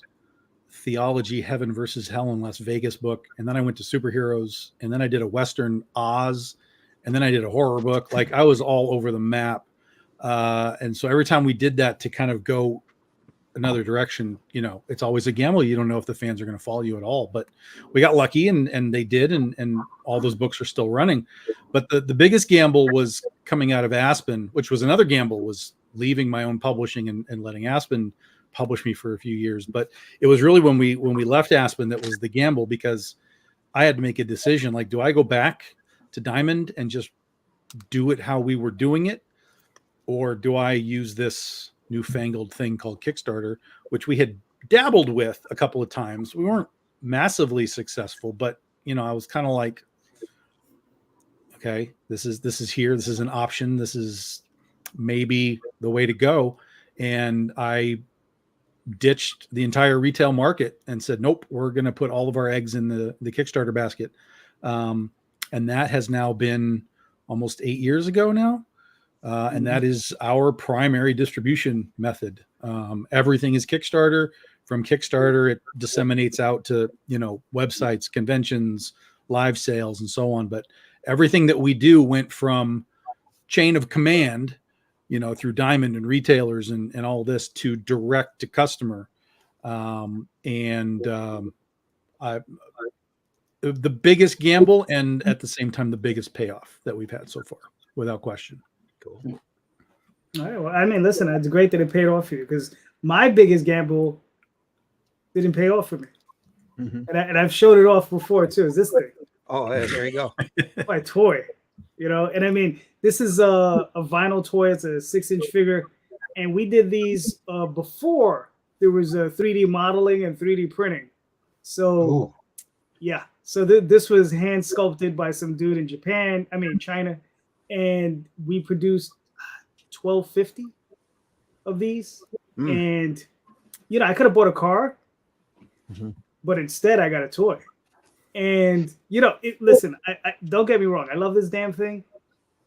Theology, Heaven versus Hell in Las Vegas book. And then I went to superheroes, and then I did a Western Oz, and then I did a horror book. Like I was all over the map. And so every time we did that to kind of go another direction, it's always a gamble. You don't know if the fans are going to follow you at all, but we got lucky and they did. And all those books are still running. But the biggest gamble was coming out of Aspen, which was another gamble, was leaving my own publishing and letting Aspen publish me for a few years. But it was really when we left Aspen, that was the gamble, because I had to make a decision. Like, do I go back to Diamond and just do it how we were doing it? Or do I use this newfangled thing called Kickstarter, which we had dabbled with a couple of times. We weren't massively successful, but I was kind of like, okay, this is here. This is an option. This is maybe the way to go. And I ditched the entire retail market and said, nope, we're going to put all of our eggs in the Kickstarter basket. And that has now been almost 8 years ago now. And that is our primary distribution method. Everything is Kickstarter. From Kickstarter, it disseminates out to, websites, conventions, live sales, and so on. But everything that we do went from chain of command, through Diamond and retailers and all this, to direct to customer. The biggest gamble, and at the same time, the biggest payoff that we've had so far, without question. Cool. All right. Well, I mean, listen, it's great that it paid off for you, because my biggest gamble didn't pay off for me. And I've showed it off before too. Is this thing? Oh, there you go. My toy, and I mean, this is a vinyl toy. It's a 6-inch figure. And we did these before there was 3D modeling and 3D printing. So, yeah. So this was hand sculpted by some dude in China. And we produced 1,250 of these. And, I could have bought a car, but instead I got a toy. And, listen, I don't get me wrong. I love this damn thing.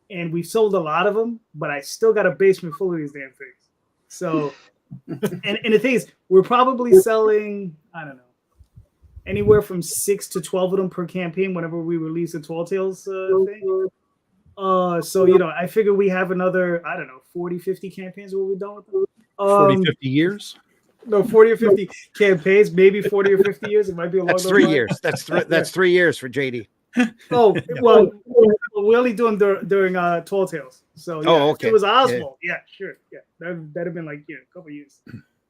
And we've sold a lot of them, but I still got a basement full of these damn things. So, and the thing is, we're probably selling, I don't know, anywhere from 6 to 12 of them per campaign whenever we release a Tall Tales thing. So, I figure we have another, I don't know, 40, 50 campaigns when we're done with them. 40, 50 years? No, 40 or 50 campaigns, maybe 40 or 50 years. It might be a long. That's 3 years. That's 3 years for JD. Oh, well, we're only doing during Tall Tales. So, yeah, okay. It was Oswald. Yeah, sure. Yeah, that'd have been like, a couple years.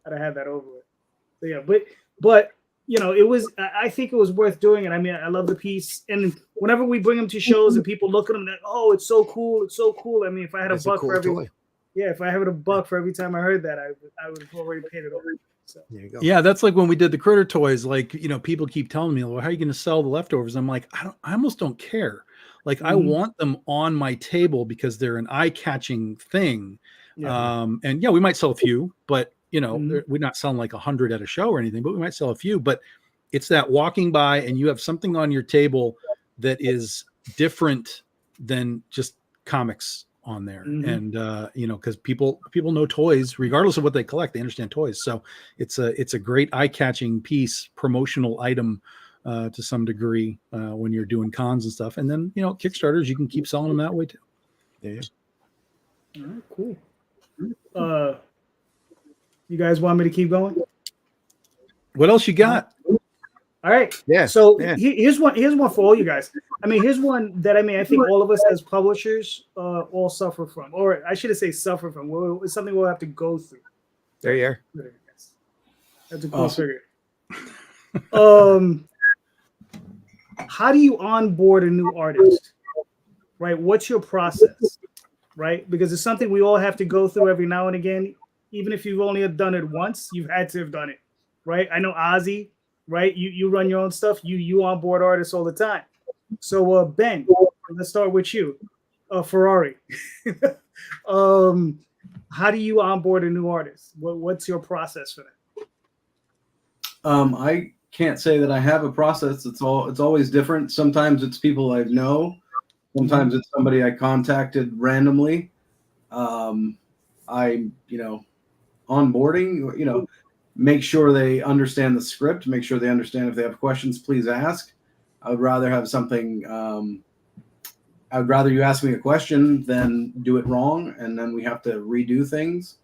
I'd have had that over with. So, yeah, but it was. I think it was worth doing it. I mean, I love the piece, and whenever we bring them to shows and people look at them, like, oh, it's so cool, it's so cool. I mean, if I had It's a buck cool for every, toy. if I had a buck for every time I heard that, I would have already paid it over. So. There you go. Yeah, that's like when we did the critter toys. Like, people keep telling me, well, how are you going to sell the leftovers? I'm like, I almost don't care. Like, I want them on my table because they're an eye-catching thing. Yeah. And yeah, we might sell a few, but we're not selling like 100 at a show or anything, but we might sell a few. But it's that walking by and you have something on your table that is different than just comics on there. And because people know toys regardless of what they collect, they understand toys. So it's a great eye-catching piece, promotional item to some degree when you're doing cons and stuff. And then Kickstarters, you can keep selling them that way too. Yeah. All right, cool. You guys want me to keep going? What else you got? All right. Yeah. So here's one for all you guys. I mean, here's one that I think all of us as publishers all suffer from, or I shouldn't say suffer from. It's something we'll have to go through. There you are. That's a cool figure. How do you onboard a new artist? Right? What's your process? Right? Because it's something we all have to go through every now and again. Even if you've only done it once, you've had to have done it. Right? I know Ozzy. Right, you run your own stuff. You onboard artists all the time. So Ben, let's start with you. Ferrari. How do you onboard a new artist? What's your process for that? I can't say that I have a process. It's always different. Sometimes it's people I know. Sometimes it's somebody I contacted randomly. Onboarding. Make sure they understand the script. Make sure they understand if they have questions, please ask. I would rather have something. I would rather you ask me a question than do it wrong, and then we have to redo things.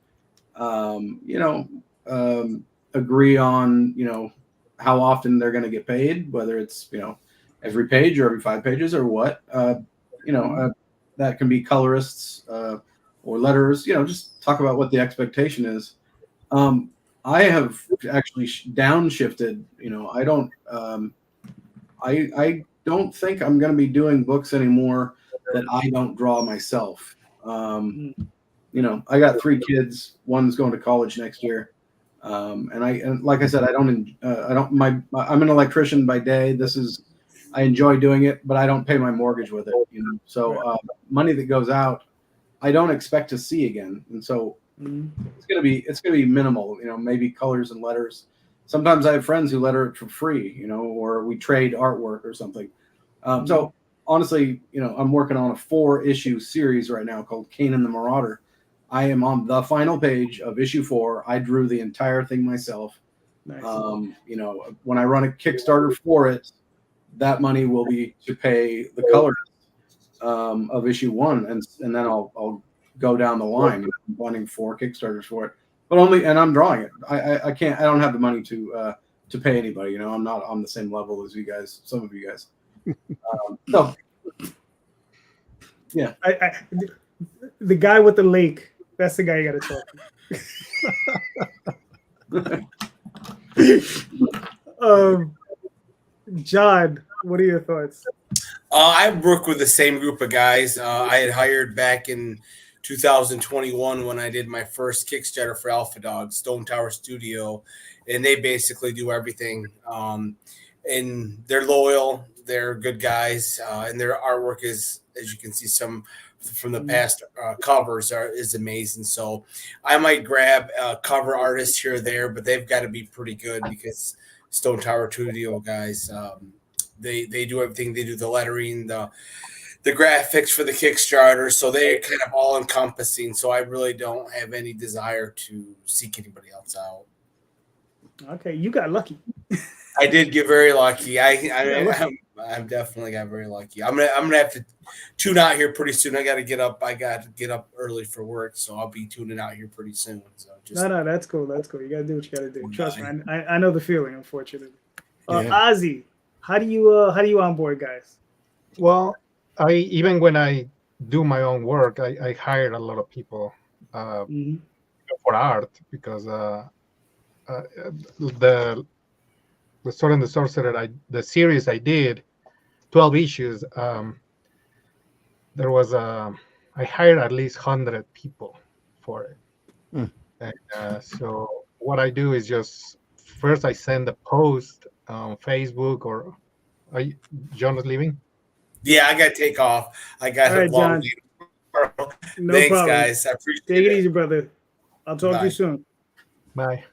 Agree on how often they're going to get paid, whether it's every page or every 5 pages or what. That can be colorists or letterers. Just talk about what the expectation is. I have actually downshifted. I don't think I'm going to be doing books anymore that I don't draw myself. I got 3 kids. One's going to college next year, and like I said, I'm an electrician by day. I enjoy doing it, but I don't pay my mortgage with it. So money that goes out, I don't expect to see again, and so. It's gonna be minimal, maybe colors and letters. Sometimes I have friends who letter it for free, or we trade artwork or something. So honestly, I'm working on a 4-issue series right now called Kanan the Marauder. I am on the final page of issue 4. I drew the entire thing myself. Nice. When I run a Kickstarter for it, that money will be to pay the colors of issue 1, and then I'll go down the line. I'm running 4 Kickstarters for it, and I'm drawing it. I don't have the money to pay anybody. I'm not on the same level as you guys. Some of you guys. Yeah. The guy with the lake. That's the guy you got to talk. John, what are your thoughts? I work with the same group of guys I had hired back in 2021 when I did my first Kickstarter for Alpha Dog, Stone Tower Studio, and they basically do everything. And they're loyal, they're good guys, and their artwork is, as you can see, some from the past covers is amazing. So I might grab a cover artist here or there, but they've got to be pretty good because Stone Tower Studio guys, they do everything. They do the lettering, the graphics for the Kickstarter, so they're kind of all encompassing. So I really don't have any desire to seek anybody else out. Okay, you got lucky. I did get very lucky. I'm definitely got very lucky. I'm gonna have to tune out here pretty soon. I got to get up early for work, so I'll be tuning out here pretty soon. So no, that's cool. That's cool. You got to do what you got to do. Trust me, I know the feeling. Unfortunately, Ozzy, how do you onboard guys? Well, even when I do my own work, I hire a lot of people for art because the Sword and the Sorcerer, the series I did, 12 issues. There was I hired at least 100 people for it. And, so what I do is just first I send a post on Facebook or John is leaving. Yeah, I got to take off. I got All right, a long John. day. No Thanks, problem. guys. I appreciate Take it it. easy, brother. I'll talk to Bye. you soon. Bye.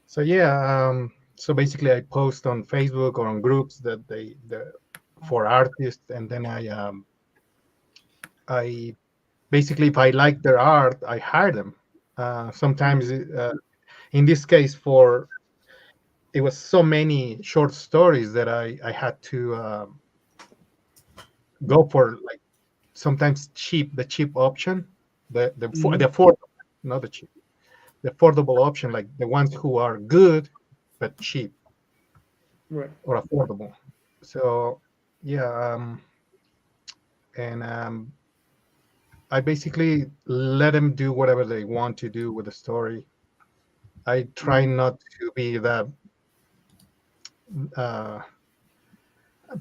So yeah, so basically I post on Facebook or on groups that for artists, and then I basically, if I like their art, I hire them. Sometimes, in this case, it was so many short stories that I had to go for like sometimes the cheap option, the affordable, not the cheap, the affordable option, like the ones who are good but cheap, Right. or affordable. So yeah, and I basically let them do whatever they want to do with the story. I try not to be that.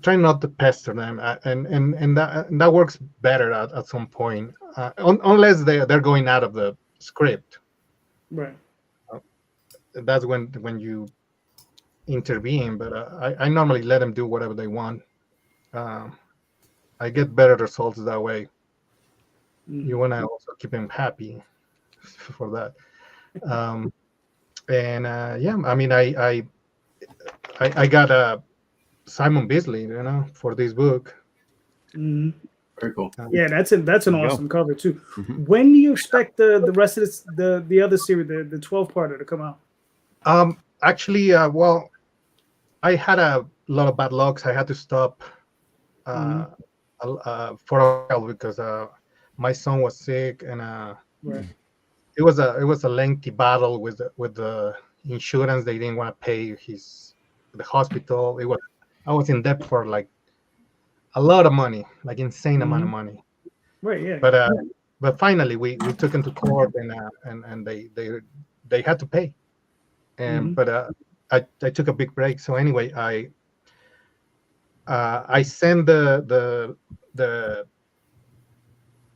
Try not to pester them, and that works better at some point, unless they're going out of the script. Right. That's when you intervene. But I normally let them do whatever they want. I get better results that way. You want to also keep them happy for that. And yeah, I mean, I got Simon Bisley, for this book. Very cool. Yeah, that's an you go. awesome cover too. When do you expect the rest of the other series, the 12-parter, to come out? Actually, well, I had a lot of bad luck. I had to stop for a while because my son was sick, and Right. it was a lengthy battle with the insurance. They didn't want to pay the hospital. I was in debt for like a lot of money, like insane amount of money. Right. Yeah. But finally we took him to court, and they had to pay. And but I took a big break. So anyway, I sent the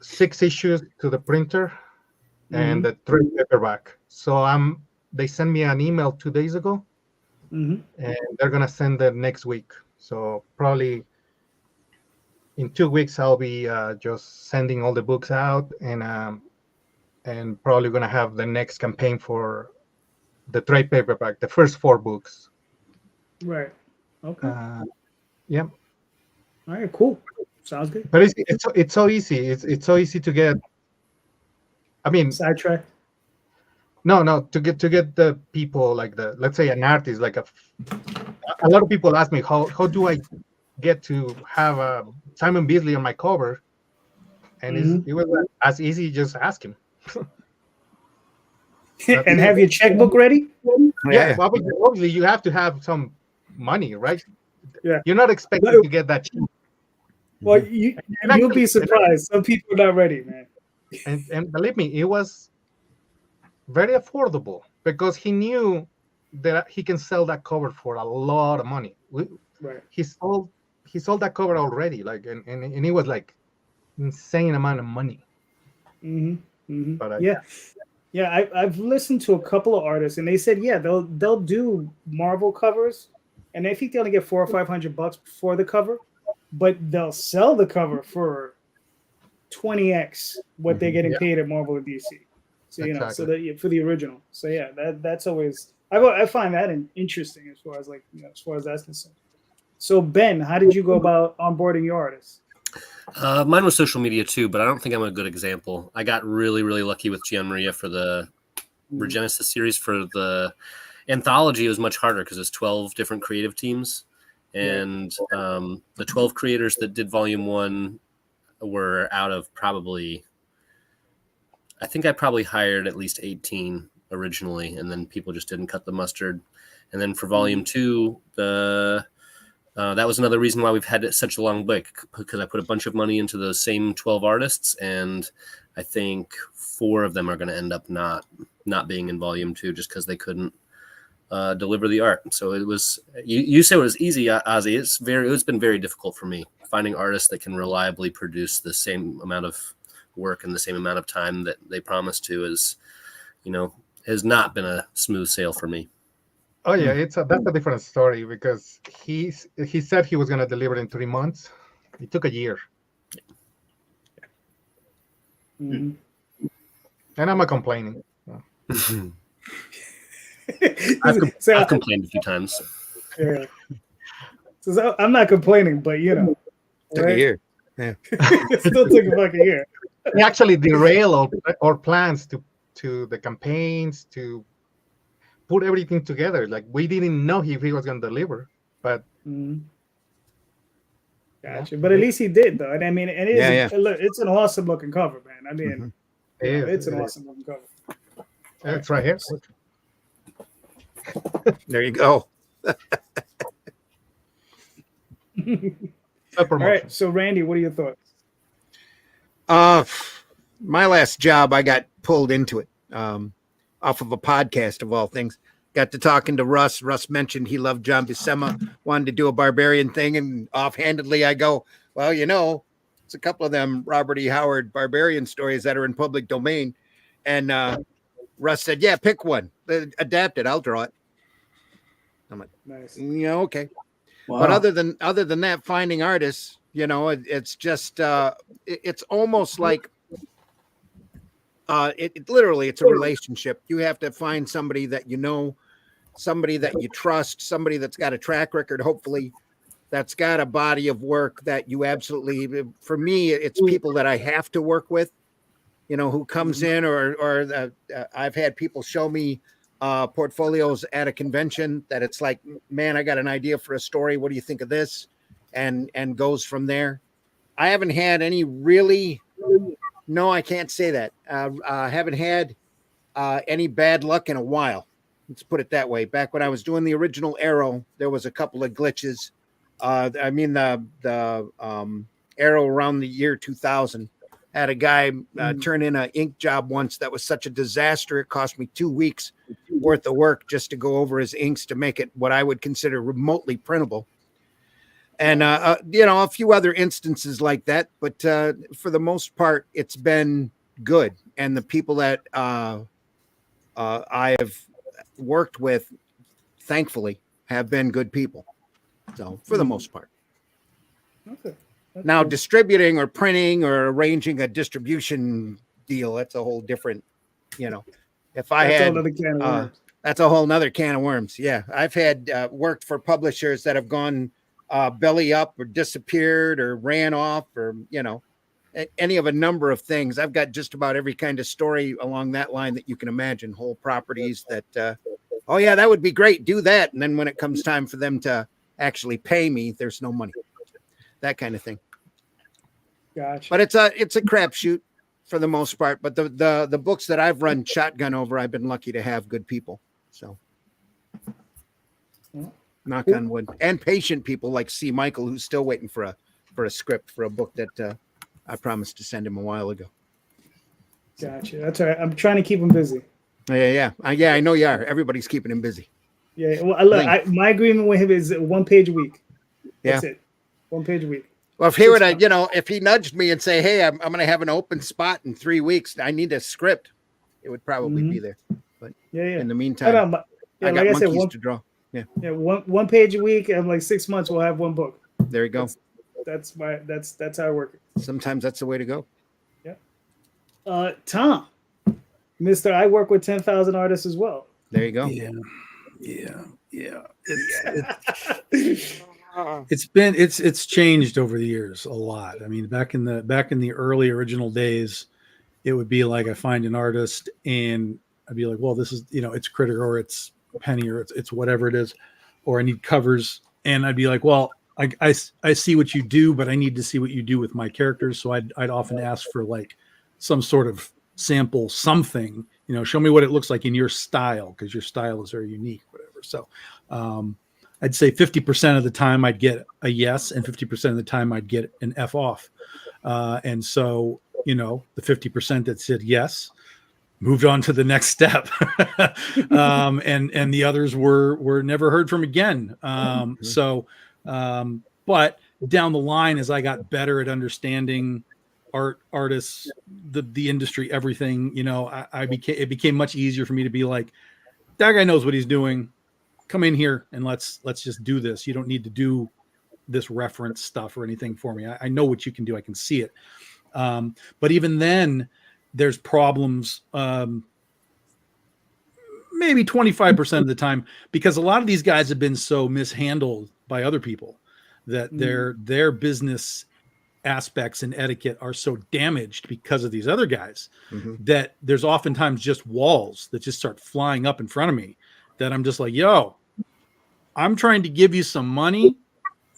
6 issues to the printer and the 3 paperback. So they sent me an email 2 days ago, and they're gonna send it next week. So probably in 2 weeks I'll be just sending all the books out, and probably gonna have the next campaign for the trade paperback, the first 4 books. Right. Okay. Yeah. All right. Cool. Sounds good. But it's so easy. It's so easy to get. I mean, Sidetrack. No, to get the people, like let's say an artist, like a lot of people ask me how do I get to have Simon Bisley on my cover, and it was as easy, just ask him. And have your checkbook ready? Yeah, well, obviously you have to have some money, right? Yeah. You're not expecting to get that cheap. Well, you'll be surprised. Some people are not ready, man. And believe me, it was very affordable because he knew that he can sell that cover for a lot of money. Right. He sold that cover already, like, and it was like insane amount of money. But yeah, I've listened to a couple of artists, and they said, yeah, they'll do Marvel covers, and I think they only get $400 or $500 for the cover, but they'll sell the cover for 20x what they're getting paid at Marvel or DC. So Exactly. so that for the original. So yeah, that's always I find that interesting as far as as far as that's concerned. So Ben, how did you go about onboarding your artists? Mine was social media too, but I don't think I'm a good example. I got really, really lucky with Gian Maria for the Regenesis series. For the anthology, it was much harder because there's 12 different creative teams, and the 12 creators that did volume 1 were out of probably, I think I probably hired at least 18 originally, and then people just didn't cut the mustard. And then for volume 2, that was another reason why we've had such a long break, because I put a bunch of money into those same 12 artists, and I think 4 of them are going to end up not being in volume 2 just because they couldn't deliver the art. So it was, you say it was easy, Ozzy. It's been very difficult for me finding artists that can reliably produce the same amount of work in the same amount of time that they promised to. Has not been a smooth sail for me. Oh yeah, that's a different story because he said he was going to deliver in 3 months. It took a year. Mhm. And I'm not complaining. I've complained a few times. Yeah. So I'm not complaining, but Took a year. it still took a fucking year. He actually derailed our plans to the campaigns, to put everything together. Like, we didn't know if he was going to deliver, but Gotcha. But at least he did, though. And I mean, and look, it's an awesome looking cover, man. I mean, it's an awesome looking cover. It's right here. There you go. All right. So, Randy, what are your thoughts? My last job, I got pulled into it off of a podcast of all things. Got to talking to Russ. Russ mentioned he loved John Buscema, wanted to do a barbarian thing, and offhandedly I go, well, it's a couple of them Robert E. Howard barbarian stories that are in public domain. And Russ said, yeah, pick one. Adapt it. I'll draw it. I'm like, Nice. Okay. Wow. But other than that, finding artists, it's just it's almost like it literally, it's a relationship. You have to find somebody that somebody that you trust, somebody that's got a track record, hopefully, that's got a body of work that you absolutely. For me, it's people that I have to work with, who comes in, or I've had people show me portfolios at a convention that it's like, man, I got an idea for a story. What do you think of this? And goes from there. I haven't had any really. No, I can't say that. I haven't had any bad luck in a while. Let's put it that way. Back when I was doing the original Arrow, there was a couple of glitches. The Arrow around the year 2000 had a guy turn in an ink job once that was such a disaster. It cost me 2 weeks worth of work just to go over his inks to make it what I would consider remotely printable. And, a few other instances like that. But for the most part, it's been good. And the people that I have worked with, thankfully, have been good people. So for the most part. Okay. Now, distributing or printing or arranging a distribution deal, that's a whole different, if I That's had, another can of worms. that's a whole nother can of worms. Yeah. I've had worked for publishers that have gone belly up or disappeared or ran off or, any of a number of things. I've got just about every kind of story along that line that you can imagine, whole properties that, oh yeah, that would be great. Do that. And then when it comes time for them to actually pay me, there's no money, that kind of thing. Gotcha. But it's a crapshoot for the most part. But the books that I've run shotgun over, I've been lucky to have good people. So knock on wood, and patient people like C. Michael, who's still waiting for a script for a book that I promised to send him a while ago. Gotcha. That's all right. I'm trying to keep him busy. Yeah. I know you are. Everybody's keeping him busy. Yeah. Well, my agreement with him is 1 page a week. That's it. 1 page a week. Well, if he were to, if he nudged me and say, "Hey, I'm going to have an open spot in 3 weeks. I need a script," it would probably be there. But in the meantime, I got monkeys to draw. Yeah. One page a week, and like 6 months, we'll have one book. There you go. That's how I work it. Sometimes that's the way to go. Yeah. Tom, Mr. I work with 10,000 artists as well. There you go. Yeah. It's changed over the years a lot. I mean, back in the early original days, it would be like I find an artist and I'd be like, well, this is, it's Krieger or it's Penny or it's whatever it is, or I need covers, and I'd be like, well, I see what you do, but I need to see what you do with my characters. So I'd often ask for like some sort of sample, something, show me what it looks like in your style, because your style is very unique, whatever. So I'd say 50% of the time I'd get a yes, and 50% of the time I'd get an F off. And so, the 50% that said yes, moved on to the next step. And the others were never heard from again. But down the line, as I got better at understanding artists, the industry, everything, it became much easier for me to be like, that guy knows what he's doing. Come in here and let's just do this. You don't need to do this reference stuff or anything for me. I know what you can do. I can see it. But even then there's problems, maybe 25% of the time, because a lot of these guys have been so mishandled by other people that their business aspects and etiquette are so damaged because of these other guys that there's oftentimes just walls that just start flying up in front of me that I'm just like, yo, I'm trying to give you some money.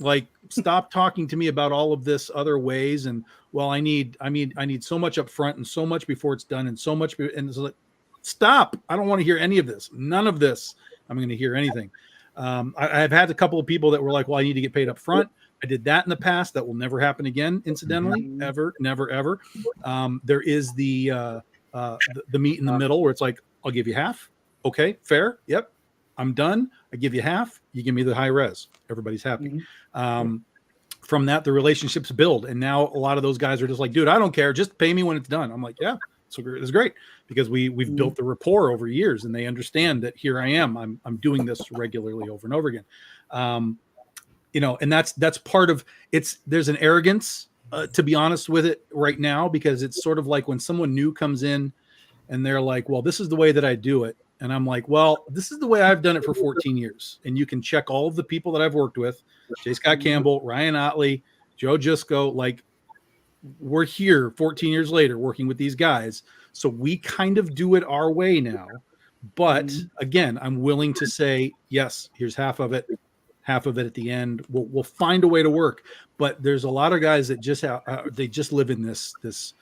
Like, stop talking to me about all of this other ways. And well, I need so much up front and so much before it's done and so much. And it's like, stop. I don't want to hear any of this. None of this. I'm going to hear anything. I've had a couple of people that were like, well, I need to get paid up front. I did that in the past. That will never happen again. Incidentally, ever, never, ever. There is the meet in the middle where it's like, I'll give you half. Okay, fair. Yep. I'm done. I give you half. You give me the high res. Everybody's happy. From that, the relationships build. And now a lot of those guys are just like, dude, I don't care. Just pay me when it's done. I'm like, yeah, so it's great because we've built the rapport over years and they understand that here I am. I'm doing this regularly over and over again. And that's part of it's. There's an arrogance, to be honest with it right now, because it's sort of like when someone new comes in and they're like, well, this is the way that I do it. And I'm like, well, this is the way I've done it for 14 years. And you can check all of the people that I've worked with, J. Scott Campbell, Ryan Otley, Joe Jusko, like we're here 14 years later working with these guys. So we kind of do it our way now. But again, I'm willing to say, yes, here's half of it at the end. We'll find a way to work. But there's a lot of guys that just they just live in this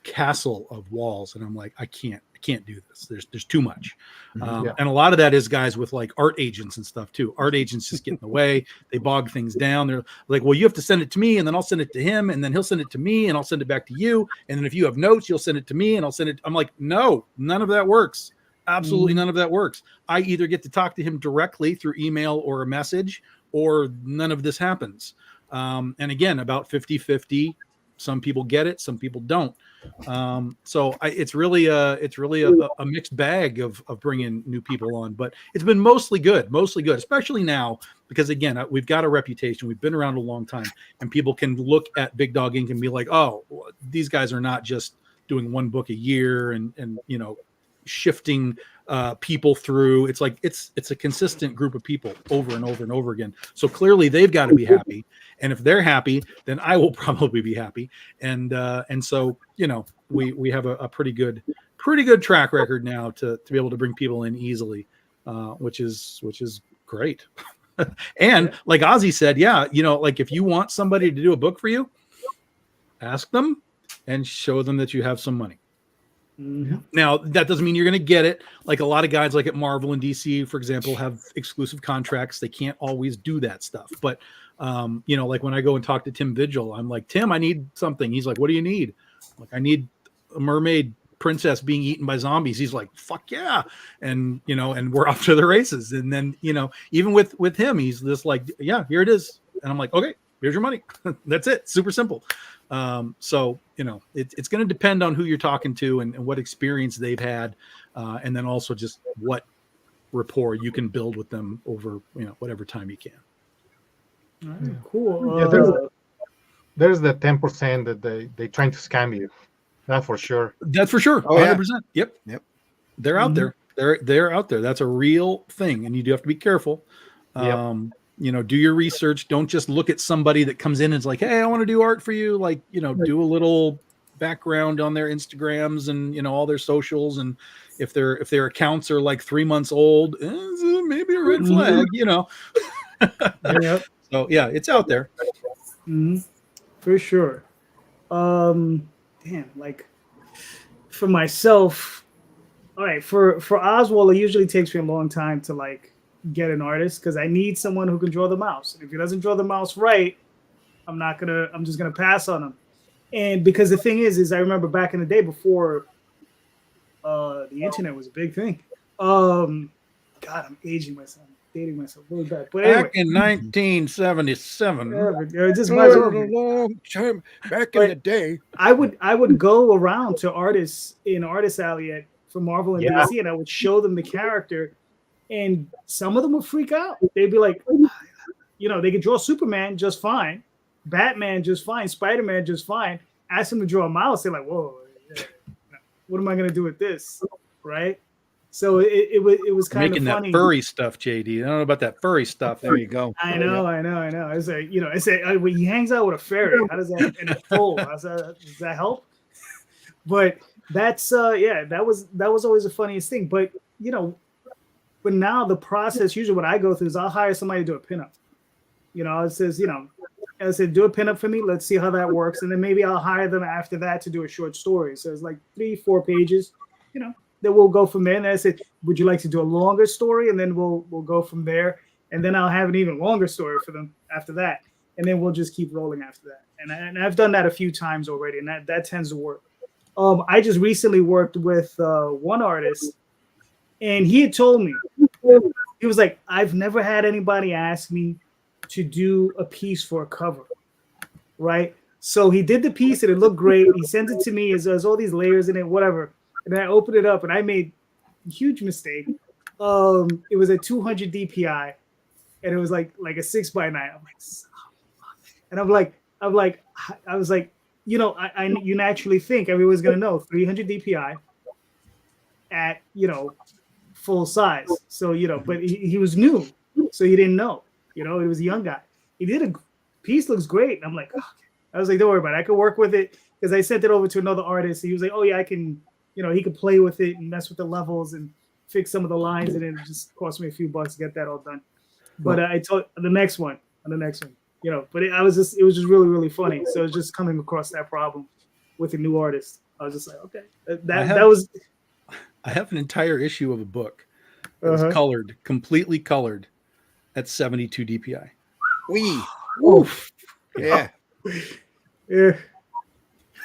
castle of walls. And I'm like, I can't do this. There's too much. And a lot of that is guys with like art agents and stuff too. Art agents just get in the way. They bog things down. They're like, well, you have to send it to me and then I'll send it to him and then he'll send it to me and I'll send it back to you. And then if you have notes, you'll send it to me and I'll send it. I'm like, no, none of that works. Absolutely none of that works. I either get to talk to him directly through email or a message, or none of this happens. And again, about 50-50. Some people get it, some people don't. So it's really a mixed bag of bringing new people on, but it's been mostly good, especially now, because again, we've got a reputation. We've been around a long time and people can look at Big Dog Inc. and be like, oh, these guys are not just doing one book a year and shifting people through. It's like it's a consistent group of people over and over and over again. So clearly they've got to be happy, and if they're happy, then I will probably be happy. And so we have a pretty good track record now to be able to bring people in easily, which is great. And like Ozzy said, like if you want somebody to do a book for you, ask them and show them that you have some money. Now that doesn't mean you're going to get it. Like a lot of guys like at Marvel and DC, for example, have exclusive contracts. They can't always do that stuff. But, like when I go and talk to Tim Vigil, I'm like, Tim, I need something. He's like, what do you need? I'm like, I need a mermaid princess being eaten by zombies. He's like, fuck yeah. And, and we're off to the races. And then, even with him, he's just like, yeah, here it is. And I'm like, okay, here's your money. That's it. Super simple. So it's going to depend on who you're talking to and what experience they've had, and then also just what rapport you can build with them over whatever time you can. All right, cool. There's the 10% that they trying to scam you. That's for sure. That's for sure. 100%. Yep. They're out there. They're out there. That's a real thing, and you do have to be careful. Do your research. Don't just look at somebody that comes in and is like, hey, I want to do art for you. Like, do a little background on their Instagrams and, all their socials. And if their accounts are like 3 months old, maybe a red flag, So yeah, it's out there. For sure. Like for myself, all right, for Oswald, it usually takes me a long time to like get an artist because I need someone who can draw the mouse. If he doesn't draw the mouse right, I'm just gonna pass on him. And because the thing is I remember back in the day before the internet was a big thing. God, I'm aging myself, dating myself really bad. But anyway, Back in 1977. it just might as well be. long time back But in the day. I would go around to artists in Artist Alley for Marvel and Yeah. DC, and I would show them the character, and some of them would freak out. They'd be like, you know, they could draw Superman just fine, Batman just fine, Spider-Man just fine. Ask them to draw a mouse, they're like, whoa, what am I gonna do with this, right? So it was kind Making of funny. that furry stuff, JD. I don't know about that furry stuff. There you go. I know. I say, you know, I say when he hangs out with a fairy. How does that in a pole? Does that help? But that's that was always the funniest thing. But you know, but now the process, usually what I go through is I'll hire somebody to do a pinup. You know, it says, you know, I said, do a pinup for me. Let's see how that works, and then maybe I'll hire them after that to do a short story. So it's like 3-4 pages. You know. Then we'll go from there. And I said, would you like to do a longer story? And then we'll go from there. And then I'll have an even longer story for them after that. And then we'll just keep rolling after that. And I've done that a few times already, and that tends to work. I just recently worked with one artist, and he had told me, he was like, I've never had anybody ask me to do a piece for a cover, right? So he did the piece, and it looked great. He sent it to me. There's all these layers in it, whatever. And I opened it up, and I made a huge mistake. It was a 200 DPI, and it was like a 6x9. I'm like, and I was like, you know, you naturally think everyone's gonna know 300 DPI at, you know, full size. So, you know, but he was new, so he didn't know. You know, he was a young guy. He did a piece, looks great. And I'm like, oh. I was like, don't worry about it. I could work with it, because I sent it over to another artist. He was like, oh yeah, I can. You know, he could play with it and mess with the levels and fix some of the lines, and it just cost me a few bucks to get that all done. But I told the next one, you know. But it was just really, really funny. So it's just coming across that problem with a new artist. I was just like, okay, that was. I have an entire issue of a book that's colored, completely colored, at 72 DPI. Oof. Yeah. Yeah.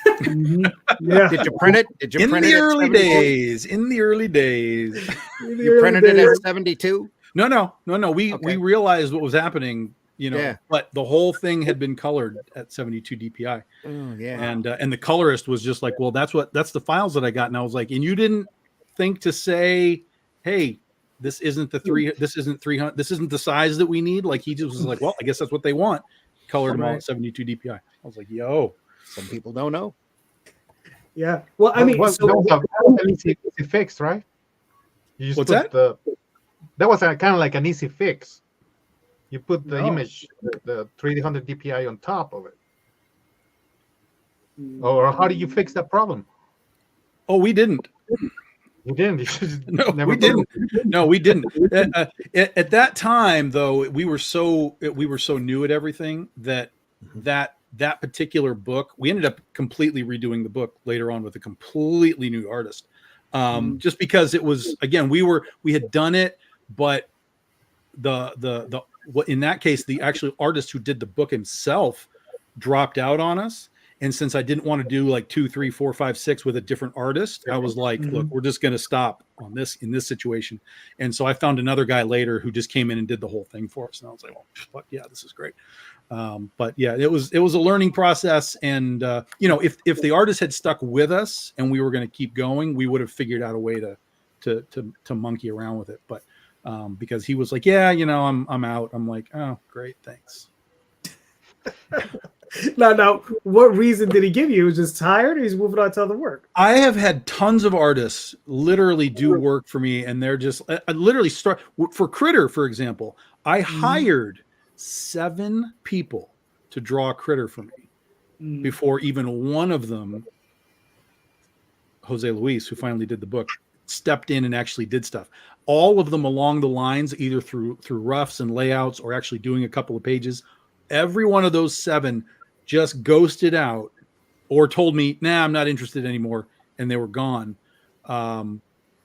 Mm-hmm. Yeah. Did you print it? In the early days. You printed it at 72? No. We realized what was happening, you know. Yeah. But the whole thing had been colored at 72 DPI. Oh, yeah. And the colorist was just like, well, that's the files that I got. And I was like, and you didn't think to say, hey, this isn't 300, this isn't the size that we need. Like, he just was like, well, I guess that's what they want. Colored them all at 72 DPI. I was like, yo. Some people don't know. Yeah. Well, I mean, that was an easy fix, right? You just What's that? That was kind of like an easy fix. You put the image, the 300 DPI on top of it. Or how did you fix that problem? Oh, we didn't. You didn't. We didn't. No, we didn't. At that time, though, we were so new at everything that particular book, we ended up completely redoing the book later on with a completely new artist. Just because it was, again, we had done it, but in that case, the actual artist who did the book himself dropped out on us. And since I didn't want to do like 2, 3, 4, 5, 6 with a different artist, I was like, look, we're just going to stop on this in this situation. And so I found another guy later who just came in and did the whole thing for us. And I was like, well, fuck yeah, this is great. But yeah, it was a learning process. And, you know, if the artist had stuck with us and we were going to keep going, we would have figured out a way to monkey around with it. But because he was like, yeah, you know, I'm out. I'm like, oh, great. Thanks. Now, what reason did he give you? He was just tired, or he's moving on to other work? I have had tons of artists literally do work for me, and they're just I literally start for Critter, for example. I hired 7 people to draw Critter for me before even one of them, Jose Luis, who finally did the book, stepped in and actually did stuff. All of them along the lines, either through roughs and layouts or actually doing a couple of pages. Every one of those 7 just ghosted out or told me, nah, I'm not interested anymore. And they were gone.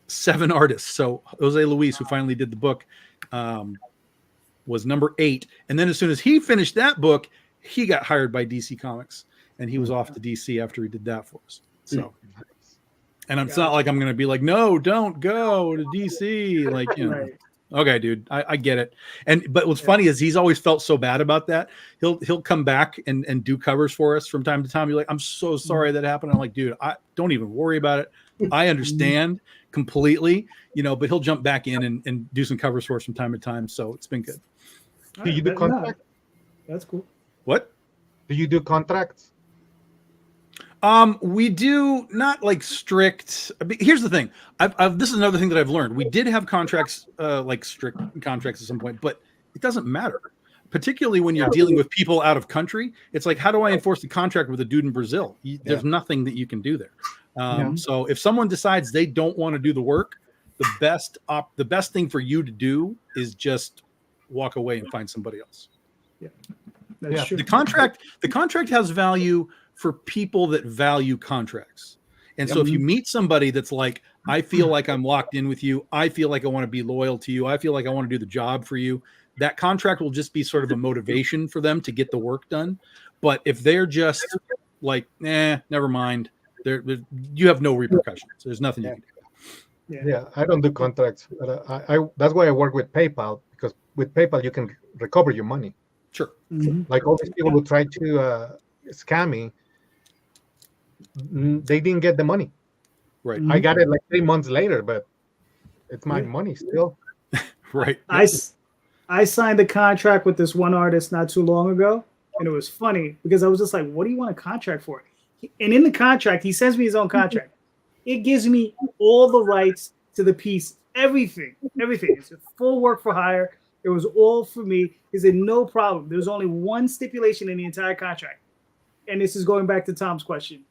7 artists. So Jose Luis, who finally did the book, was number 8. And then as soon as he finished that book, he got hired by DC Comics, and he was off to DC after he did that for us. So And it's not like I'm going to be like, no, don't go to DC. Like, you know, Right. okay, dude, I get it. But what's funny is he's always felt so bad about that. He'll come back and do covers for us from time to time. You're like, I'm so sorry that happened. I'm like, dude, I don't even worry about it. I understand completely, you know, but he'll jump back in and do some covers for us from time to time. So it's been good. Do you do contracts? That's cool. What? Do you do contracts? We do not like strict. Here's the thing. This is another thing that I've learned. We did have contracts, like strict contracts at some point, but it doesn't matter. Particularly when you're dealing with people out of country, it's like, how do I enforce the contract with a dude in Brazil? There's nothing that you can do there. So if someone decides they don't want to do the work, the best thing for you to do is just walk away and find somebody else. Yeah, that's true. The contract has value for people that value contracts. And so if you meet somebody that's like, I feel like I'm locked in with you, I feel like I want to be loyal to you, I feel like I want to do the job for you, that contract will just be sort of a motivation for them to get the work done. But if they're just like, never mind, you have no repercussions. There's nothing you can do. Yeah, I don't do contracts. But I that's why I work with PayPal, because with PayPal you can recover your money. Sure. Like all these people who try to scam me, they didn't get the money. Right. I got it like 3 months later, but it's my money still. Right. I signed a contract with this one artist not too long ago, and it was funny because I was just like, what do you want a contract for? And in the contract, he sends me his own contract. It gives me all the rights to the piece, everything. It's a full work for hire. It was all for me. He said, no problem. There's only one stipulation in the entire contract. And this is going back to Tom's question.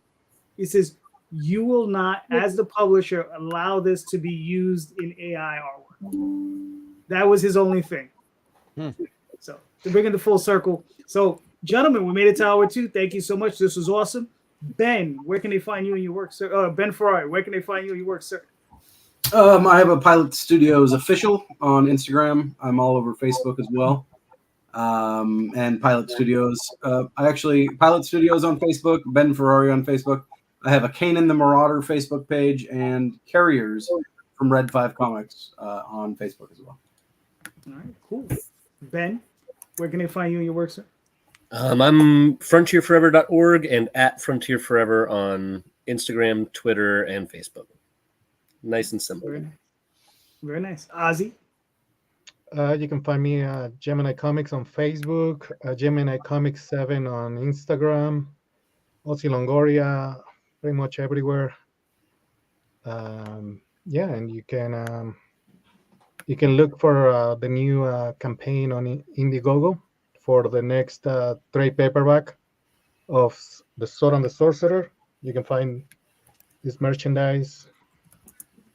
He says, you will not, as the publisher, allow this to be used in AI artwork. That was his only thing. So to bring it to full circle. So, gentlemen, we made it to hour 2. Thank you so much. This was awesome. Ben, where can they find you and your work, sir? Ben Ferrari, where can they find you and your work, sir? I have a Pilot Studios official on Instagram. I'm all over Facebook as well. And Pilot Studios. Pilot Studios on Facebook, Ben Ferrari on Facebook. I have a Kanan the Marauder Facebook page and Carriers from Red 5 Comics on Facebook as well. All right, cool. Ben, where can they find you and your work, sir? I'm frontierforever.org and at frontierforever on Instagram, Twitter, and Facebook. Nice and simple. Very nice. Ozzy? You can find me at Gemini Comics on Facebook, Gemini Comics 7 on Instagram, Ozzy Longoria, pretty much everywhere. And you can look for the new campaign on Indiegogo for the next trade paperback of The Sword and the Sorcerer. You can find this merchandise,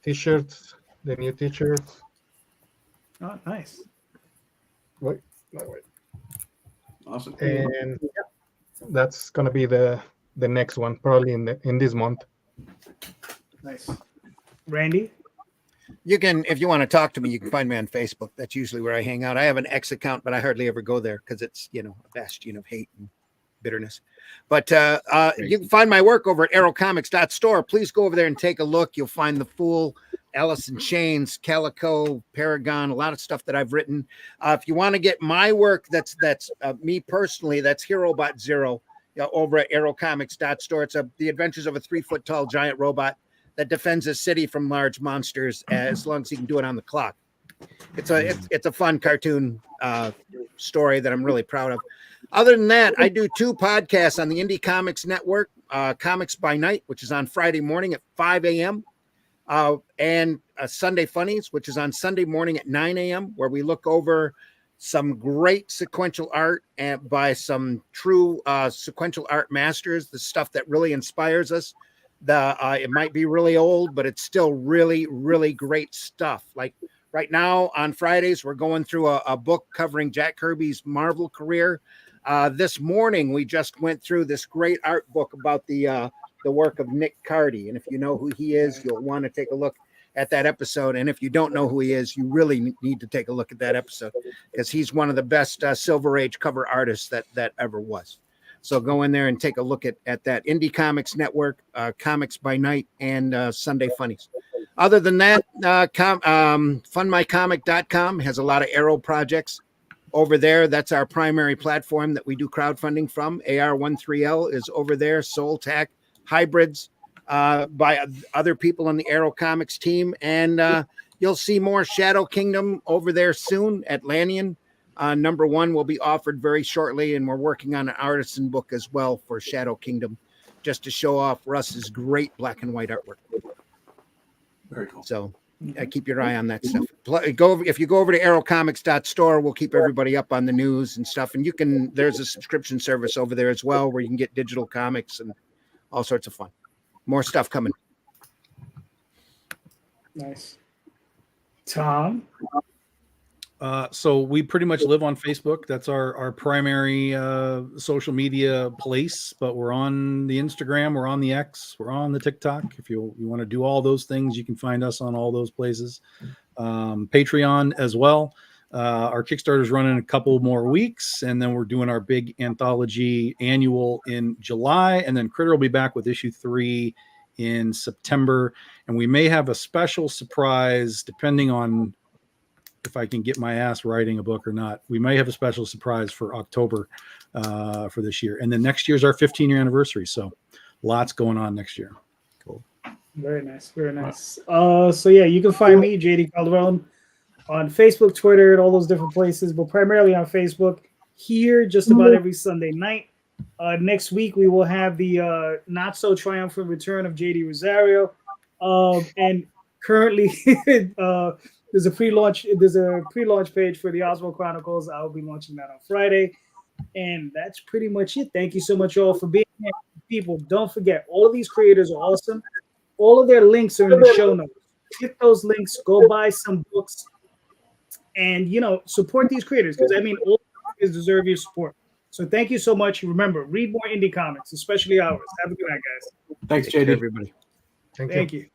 t-shirts, the new t-shirts. Oh, nice. Wait. Awesome. And that's gonna be the next one, probably in this month. Nice. Randy? You can, if you want to talk to me, you can find me on Facebook. That's usually where I hang out. I have an X account, but I hardly ever go there because it's, a bastion of hate and bitterness. But you can find my work over at aerocomics.store. Please go over there and take a look. You'll find The Fool, Alice in Chains, Calico, Paragon, a lot of stuff that I've written. If you want to get my work, that's me personally, that's HeroBot Zero over at aerocomics.store. It's the adventures of a 3-foot-tall giant robot that defends a city from large monsters as long as he can do it on the clock. It's a fun cartoon story that I'm really proud of. Other than that, I do 2 podcasts on the Indy Comics Network, Comics by Night, which is on Friday morning at 5 a.m., and Sunday Funnies, which is on Sunday morning at 9 a.m., where we look over some great sequential art and by some true sequential art masters, the stuff that really inspires us. It might be really old, but it's still really, really great stuff. Like right now on Fridays, we're going through a book covering Jack Kirby's Marvel career. This morning, we just went through this great art book about the work of Nick Cardy. And if you know who he is, you'll want to take a look at that episode. And if you don't know who he is, you really need to take a look at that episode because he's one of the best Silver Age cover artists that ever was. So go in there and take a look at that. Indy Comics Network, Comics by Night, and Sunday Funnies. Other than that, fundmycomic.com has a lot of Arrow projects over there. That's our primary platform that we do crowdfunding from. AR13L is over there. Soul Tack, Hybrids by other people on the Arrow Comics team. And you'll see more Shadow Kingdom over there soon at Lanyon. Number 1 will be offered very shortly, and we're working on an artisan book as well for Shadow Kingdom, just to show off Russ's great black and white artwork. Very cool. So keep your eye on that stuff. If you go over to arrowcomics.store, we'll keep everybody up on the news and stuff. And there's a subscription service over there as well, where you can get digital comics and all sorts of fun. More stuff coming. Nice. Tom? So we pretty much live on Facebook. That's our primary social media place, but we're on the Instagram, we're on the X, we're on the TikTok. If you want to do all those things, you can find us on all those places. Patreon as well. Our Kickstarter's running a couple more weeks, and then we're doing our big anthology annual in July, and then Critter will be back with issue 3 in September, and we may have a special surprise depending on if I can get my ass writing a book or not. We may have a special surprise for October for this year. And then next year's our 15-year anniversary. So lots going on next year. Cool. Very nice. Very nice. So yeah, you can find me, JD Calderon, on Facebook, Twitter, and all those different places, but primarily on Facebook here just about every Sunday night. Next week, we will have the not so triumphant return of JD Rosario. And currently, there's a pre-launch page for the Oswald Chronicles. I'll be launching that on Friday. And that's pretty much it. Thank you so much all for being here. People, don't forget, all of these creators are awesome. All of their links are in the show notes. Hit those links, go buy some books, and support these creators, because all creators deserve your support. So thank you so much. Remember, read more indie comics, especially ours. Have a good night, guys. Thanks, JD. Everybody. Thank you. Thank you.